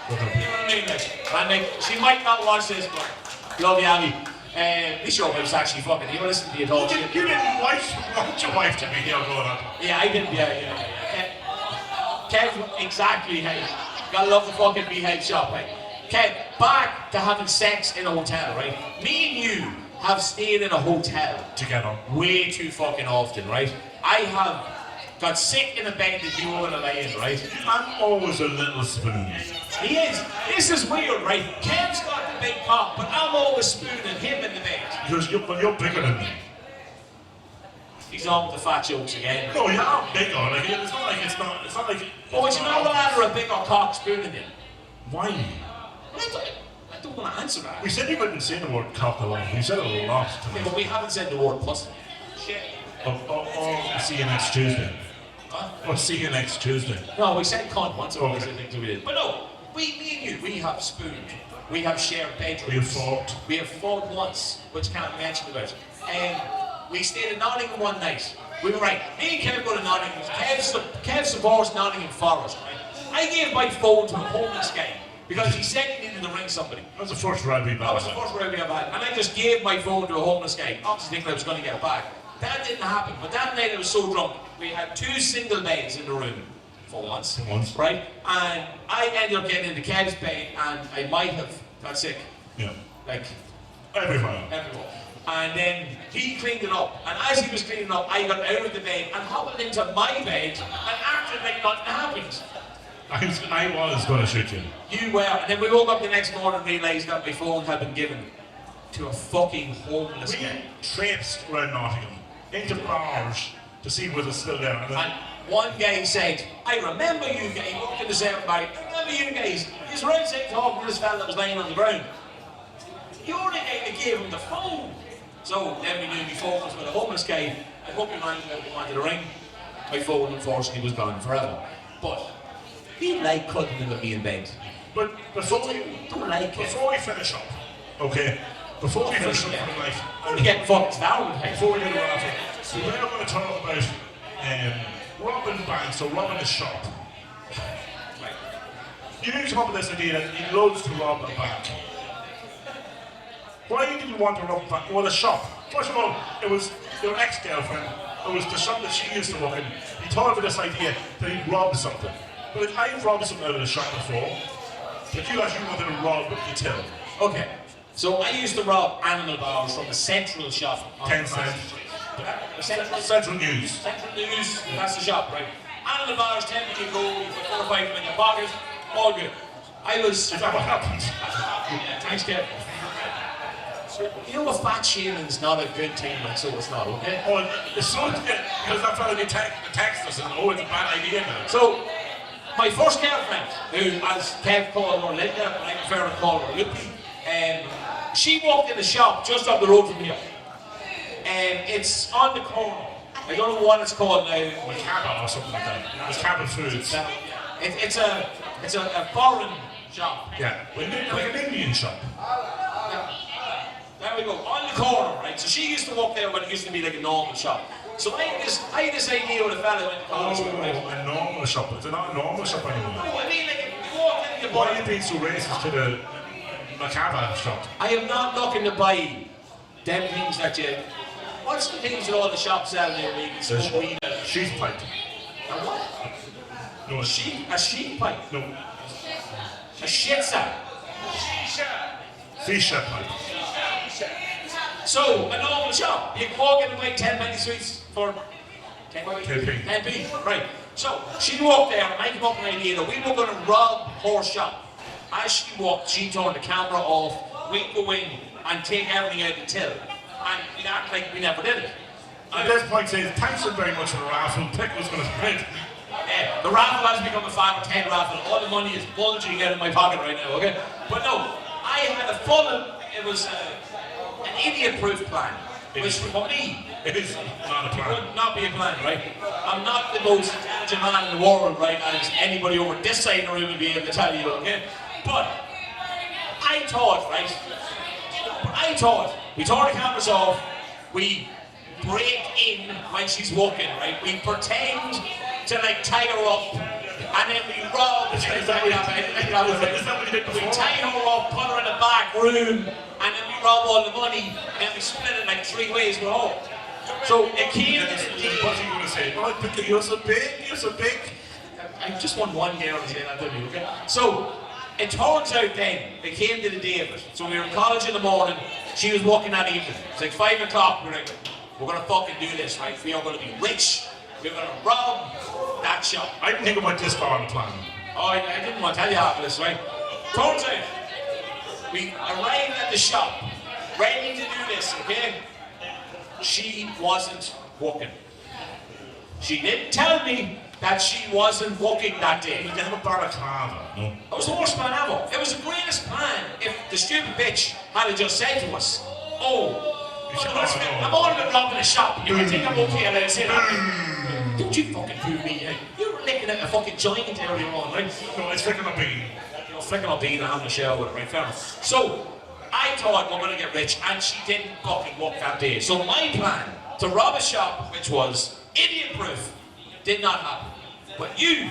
You know what I mean? And like, she might not watch this, but love you, Ali. This show was actually fucking, you listen to the adults. You didn't want your wife to be here going on. Yeah, I did, yeah. Kev, exactly, hey. Gotta love the fucking behead shop, right? Kev, back to having sex in a hotel, right? Me and you have stayed in a hotel Together. way too fucking often, right? I have got sick in the bed that you were lay in, right? I'm always a little spoon. He is. This is weird, right? Kev's got the big cock, but I'm always spooning him in the bed. Because you're bigger than me. He's on with the fat jokes again. No, you are bigger. Like, it's not like it's not like. Boys, you know that or a bigger cock spooning him? Why? I don't want to answer that. We said you wouldn't say the word cock a lot. We said it a lot. Yeah, but we haven't said the word pussy. Shit. I'll see you next Tuesday. Huh? I'll see you next Tuesday. No, we said cunt once or Okay. those things we did. But no, me and you, we have spooned. We have shared bedrooms. We have fought. We have fought once, which can't be mentioned about. And we stayed in Nottingham one night. We were right. Me and Kev go to Nottingham. Kev's divorced Nottingham Forest, right? I gave my phone to a homeless guy because he said he needed to ring somebody. That was the first rugby That was the battle. first rugby I've had. And I just gave my phone to a homeless guy, obviously thinking I was going to get it back. That didn't happen. But that night I was so drunk, we had 2 single beds in the room. For once. Right? And I ended up getting into Kev's bed and I might have got sick. Yeah. Like, Everywhere. everywhere. And then he cleaned it up. And as he was cleaning up, I got out of the bed and hobbled into my bed and acted like nothing happened. I was going to shoot you. You were. And then we woke up the next morning and realised that my phone had been given to a fucking homeless We guy. traipsed around Nottingham into bars to see whether it's still there. And then, And one guy said, I remember you guys. He walked in the same body. I remember you guys. He's right side talking to this fella that was laying on the ground. You're the guy that gave him the phone. So then we knew my phone was with a homeless guy. I hope you mind that we wanted to ring. My phone unfortunately was gone forever. But he like cuddling with me in bed. but before we, Don't like it. before we finish up, okay? Before we finish up for the night, I'm getting fucked down. before we do the raffle, we are going to talk about robbing banks or robbing a shop. You need to come up with this idea that he loves to rob a bank. Why did you want to rob a bank? Well, a shop. First of all, it was your ex-girlfriend. It was the shop that she used to work in. He thought of this idea that he'd rob something. But like, I've robbed something out of the shop before. But you actually wanted to rob the till. Okay. So I used to rob animal bars from the central shop. on 10 Francis cents. Street. The Central Central News. Central News, that's the shop, right? Animal bars, 10 million gold, you put 4 or 5 of them in your pocket, all good. I was. Is that what happened? Yeah, thanks, Kev. You know, a fat shaming's not a good thing, like, so it's not, okay? Oh, it's so good because that fella they text us and oh, it's a bad idea now. So, my first girlfriend, who, as Kev called her Linda, but I prefer to call her Lucy, she walked in the shop just up the road from here. It's on the corner. I don't know what it's called now. Macaba or something like that. Macaba Foods. It's a foreign shop. Yeah. Like an Indian shop. There we go, on the corner, right? So she used to walk there when it used to be like a normal shop. So I had this idea with a fella who went to college with, right? Oh, a normal shop. It's not a normal shop anymore. No, I mean, like, you walk in, you Why are buy. you being so racist to the Macaba shop? I am not looking to buy them things that you. What's the things that all the shops sell now? Where you can smoke weed out? She's pipe. A what? No, A sheep pipe? No, A shitsa? Fisher pipe. So, a normal shop. You can walk in and buy 10 penny sweets for 10p. 10p, right. So, she walked there and I came up with an idea that we were going to rob her shop. As she walked, she turned the camera off, we'd go in and take everything out the till. And we'd act like we never did it. At this point, says thanks so very much for the raffle. Pick was going to print. The raffle has become a 5 or 10 raffle. All the money is bulging out of my pocket right now, okay? But no, I had a full, it was an idiot-proof plan. Which for me, It is not a plan. would not be a plan, right? I'm not the most intelligent man in the world, right? As anybody over this side of the room would be able to tell you, okay? But I thought, we turn the cameras off, we break in when she's walking, right? We pretend to like tie her up, and then we rob. We tie her up, put her in the back room, and then we rob all the money, and we split it like 3 ways with her. So it came to the deal. What are you going to say? Oh, you're so big, you're so big. I just want one girl to say that to me, okay? So, it turns out then, they came to the day of it. So we were in college in the morning, she was walking that evening. It's like 5 o'clock, we're like, we're gonna fucking do this, right? We are gonna be rich, We're going to rob that shop. I didn't think it went this far on the plan. Oh, I didn't want to tell you half of this, right? Turns out, we arrived at the shop, ready to do this, okay? She wasn't working. She didn't tell me that she wasn't working that day. Did they have a balaclava? No. It was the worst plan ever. It was the greatest plan if the stupid bitch had just said to us, oh, I'm all about robbing a shop. You can think I'm okay and I'll say that. Don't you fucking prove me out. You were licking at a fucking joint earlier on, right? No, it's flicking a bean. You know, flicking a bean and having a shower with it, right? Fair enough. So, I thought we're going to get rich and she didn't fucking work that day. So my plan to rob a shop, which was idiot-proof, did not happen. But you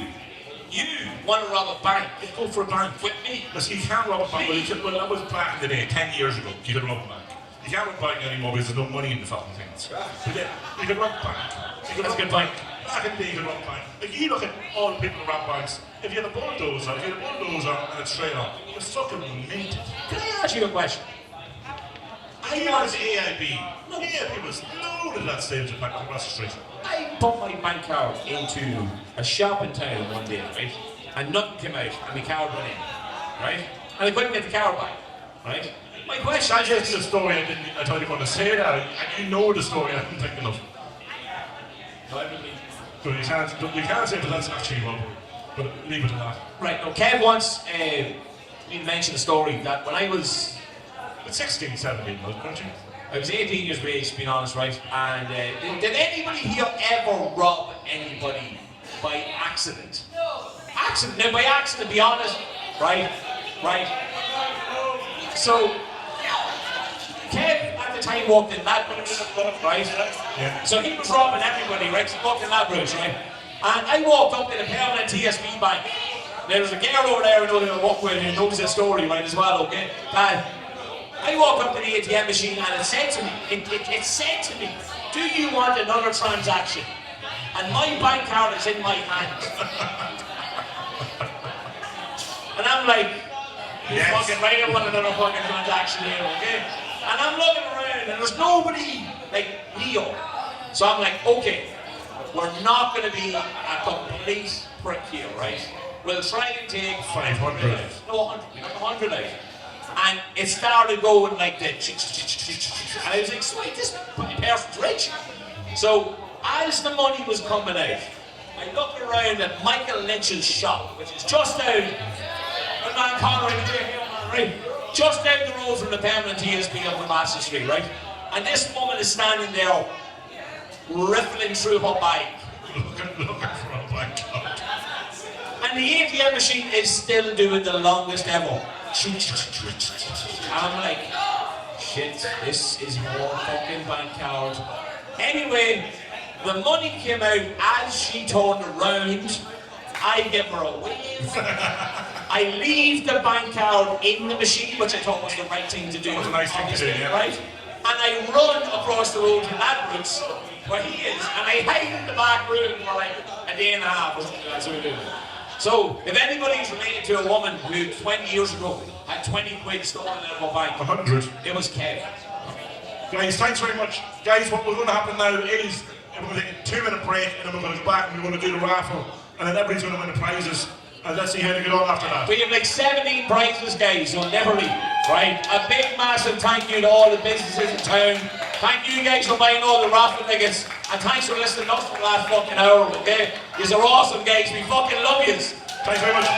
want to rob a bank. You go for a bank. With me. Listen, you can't rob a bank. Well, that was back in the day, 10 years ago. You could rob a bank. You can't rob a bank anymore because there's no money in the fucking things. But yeah, you could rob a bank. That's a good point. Back in the day, you could rob a bank. Like, you look at all the people who rob banks. If you had a bulldozer, and a trailer, you're fucking minted. Can I ask you a question? I was AIB. No, AIB was loaded at that stage of back across the street. I put my bank card into a shop in town one day, right? And nothing came out, and my card went in, right? And I couldn't get the card back, right? My question I just the story I thought you were going to say that, and you know the story I'm thinking of. So you can't say, but that's actually wrong. But leave it at that. Right, now Kev once mentioned a story that when I was 16, 17, weren't you? I was 18 years of age, to be honest, right? And did anybody here ever rob anybody by accident? No. Accident? Now, by accident, be honest, right? Right. So, Kev at the time walked in Ladbrokes, right? Yeah. So he was robbing everybody, right? So he walked in Ladbrokes, right? And I walked up to the permanent TSB bank. There was a girl over there who walked with who knows the story, right, as well, okay? And I walked up to the ATM machine and it said to me, it said to me, do you want another transaction? And my bank card is in my hand. And I'm like, yes. Fucking right, I want another fucking transaction here, okay? And I'm looking around and there's nobody like Leo. So I'm like, okay, we're not going to be a complete prick here, right? We'll try and take 500. No, 100 out. And it started going like this. And I was like, sweet, this person's rich. So as the money was coming out, I looked around at Michael Lynch's shop, which is just down, man Conroy, right? Just down the road from the permanent TSB up on Master Street, right? And this woman is standing there, riffling through her bag. Looking for a bank card. And the ATM machine is still doing the longest ever. And I'm like, shit, this is more fucking bank card. Anyway, the money came out as she turned around. I give her a wave. I leave the bank card in the machine, which I thought was the right thing to do. That was a nice thing to do, yeah. Right? And I run across the road to Ladbrokes, where he is, and I hide in the back room for like a day and a half or something like that. So, if anybody's related to a woman who 20 years ago had 20 quid stolen out of her bank, 100. it was Kev. Guys, thanks very much. Guys, what we're going to happen now is we're going to take a 2-minute break and then we're going to go back and we're going to do the raffle and then everybody's going to win the prizes and let's see how they get on after that. We have like 17 prizes, guys, you'll never leave, right? A big, massive thank you to all the businesses in town. Thank you guys for buying all the raffle tickets and thanks for listening to us for the last fucking hour, okay? Yous are awesome, guys. We fucking love yous. Thanks very much.